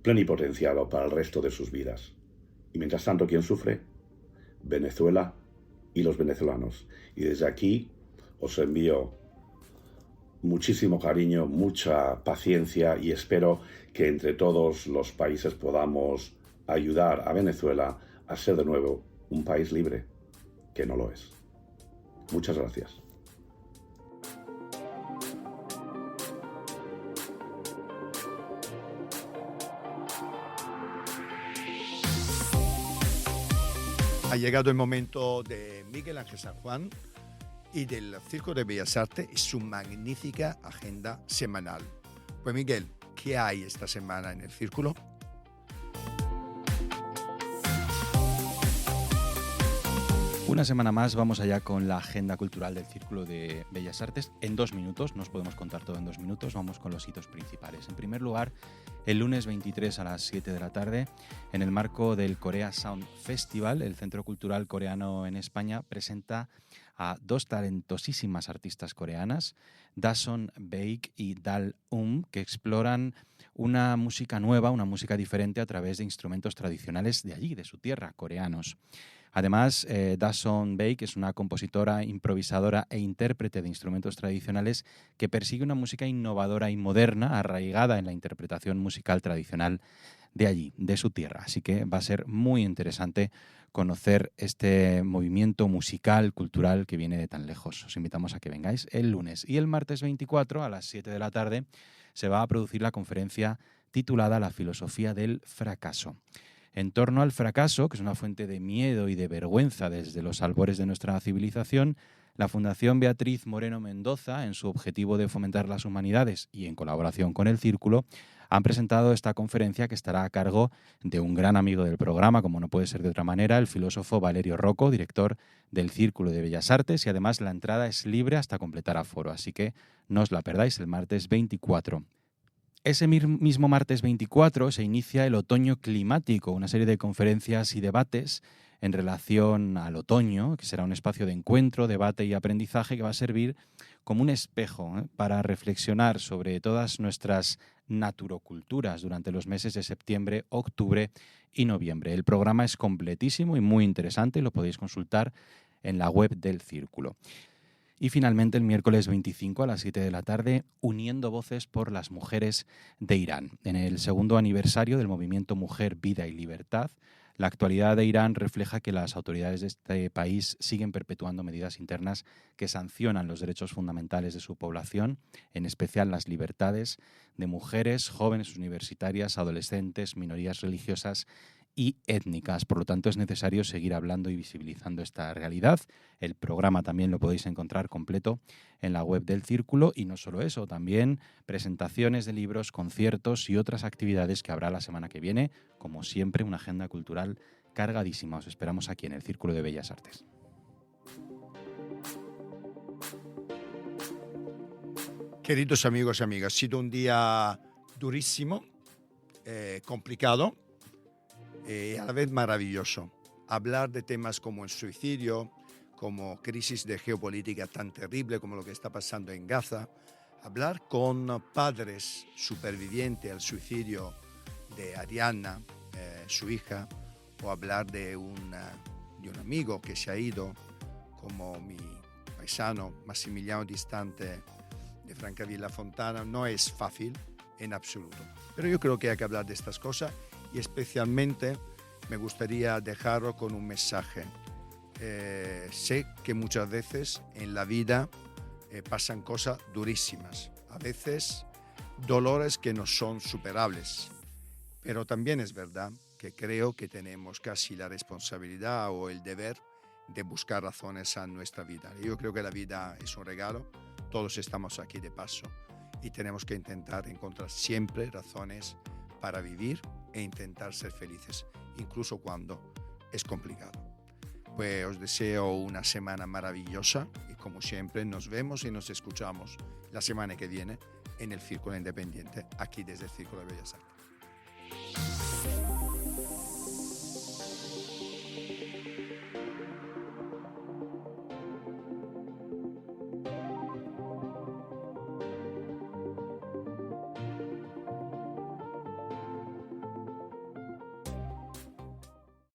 plenipotenciado para el resto de sus vidas. Y mientras tanto, ¿quién sufre? Venezuela y los venezolanos. Y desde aquí os envío muchísimo cariño, mucha paciencia y espero que entre todos los países podamos ayudar a Venezuela a ser de nuevo un país libre, que no lo es. Muchas gracias. Ha llegado el momento de Miguel Ángel San Juan y del Círculo de Bellas Artes y su magnífica agenda semanal. Pues Miguel, ¿qué hay esta semana en el Círculo? Una semana más vamos allá con la agenda cultural del Círculo de Bellas Artes. En 2 minutos, no os podemos contar todo en 2 minutos, vamos con los hitos principales. En primer lugar, el lunes 23 a las 7 de la tarde, en el marco del Korea Sound Festival, el Centro Cultural Coreano en España presenta a 2 talentosísimas artistas coreanas, Dason Baek y Dal que exploran una música nueva, una música diferente a través de instrumentos tradicionales de allí, de su tierra, coreanos. Además, Dason Baek es una compositora, improvisadora e intérprete de instrumentos tradicionales que persigue una música innovadora y moderna, arraigada en la interpretación musical tradicional de allí, de su tierra. Así que va a ser muy interesante conocer este movimiento musical, cultural que viene de tan lejos. Os invitamos a que vengáis el lunes. Y el martes 24 a las 7 de la tarde se va a producir la conferencia titulada La filosofía del fracaso. En torno al fracaso, que es una fuente de miedo y de vergüenza desde los albores de nuestra civilización, la Fundación Beatriz Moreno Mendoza, en su objetivo de fomentar las humanidades y en colaboración con el Círculo, han presentado esta conferencia que estará a cargo de un gran amigo del programa, como no puede ser de otra manera, el filósofo Valerio Rocco, director del Círculo de Bellas Artes, y además la entrada es libre hasta completar aforo, así que no os la perdáis el martes 24. Ese mismo martes 24 se inicia el Otoño Climático, una serie de conferencias y debates en relación al otoño, que será un espacio de encuentro, debate y aprendizaje que va a servir como un espejo para reflexionar sobre todas nuestras naturoculturas durante los meses de septiembre, octubre y noviembre. El programa es completísimo y muy interesante y lo podéis consultar en la web del Círculo. Y finalmente el miércoles 25 a las 7 de la tarde, Uniendo Voces por las Mujeres de Irán. En el segundo aniversario del movimiento Mujer, Vida y Libertad, la actualidad de Irán refleja que las autoridades de este país siguen perpetuando medidas internas que sancionan los derechos fundamentales de su población, en especial las libertades de mujeres, jóvenes universitarias, adolescentes, minorías religiosas y étnicas. Por lo tanto, es necesario seguir hablando y visibilizando esta realidad. El programa también lo podéis encontrar completo en la web del Círculo y no solo eso, también presentaciones de libros, conciertos y otras actividades que habrá la semana que viene. Como siempre, una agenda cultural cargadísima. Os esperamos aquí en el Círculo de Bellas Artes. Queridos amigos y amigas, ha sido un día durísimo, complicado, a la vez maravilloso. Hablar de temas como el suicidio, como crisis de geopolítica tan terrible como lo que está pasando en Gaza, hablar con padres supervivientes al suicidio de Ariana, su hija, o hablar de un amigo que se ha ido, como mi paisano Massimiliano Distante de Francavilla Fontana, no es fácil en absoluto. Pero yo creo que hay que hablar de estas cosas y especialmente me gustaría dejarlo con un mensaje. Sé que muchas veces en la vida pasan cosas durísimas, a veces dolores que no son superables, pero también es verdad que creo que tenemos casi la responsabilidad o el deber de buscar razones a nuestra vida. Yo creo que la vida es un regalo, todos estamos aquí de paso y tenemos que intentar encontrar siempre razones para vivir e intentar ser felices, incluso cuando es complicado. Pues os deseo una semana maravillosa y como siempre nos vemos y nos escuchamos la semana que viene en el Círculo Independiente, aquí desde el Círculo de Bellas Artes.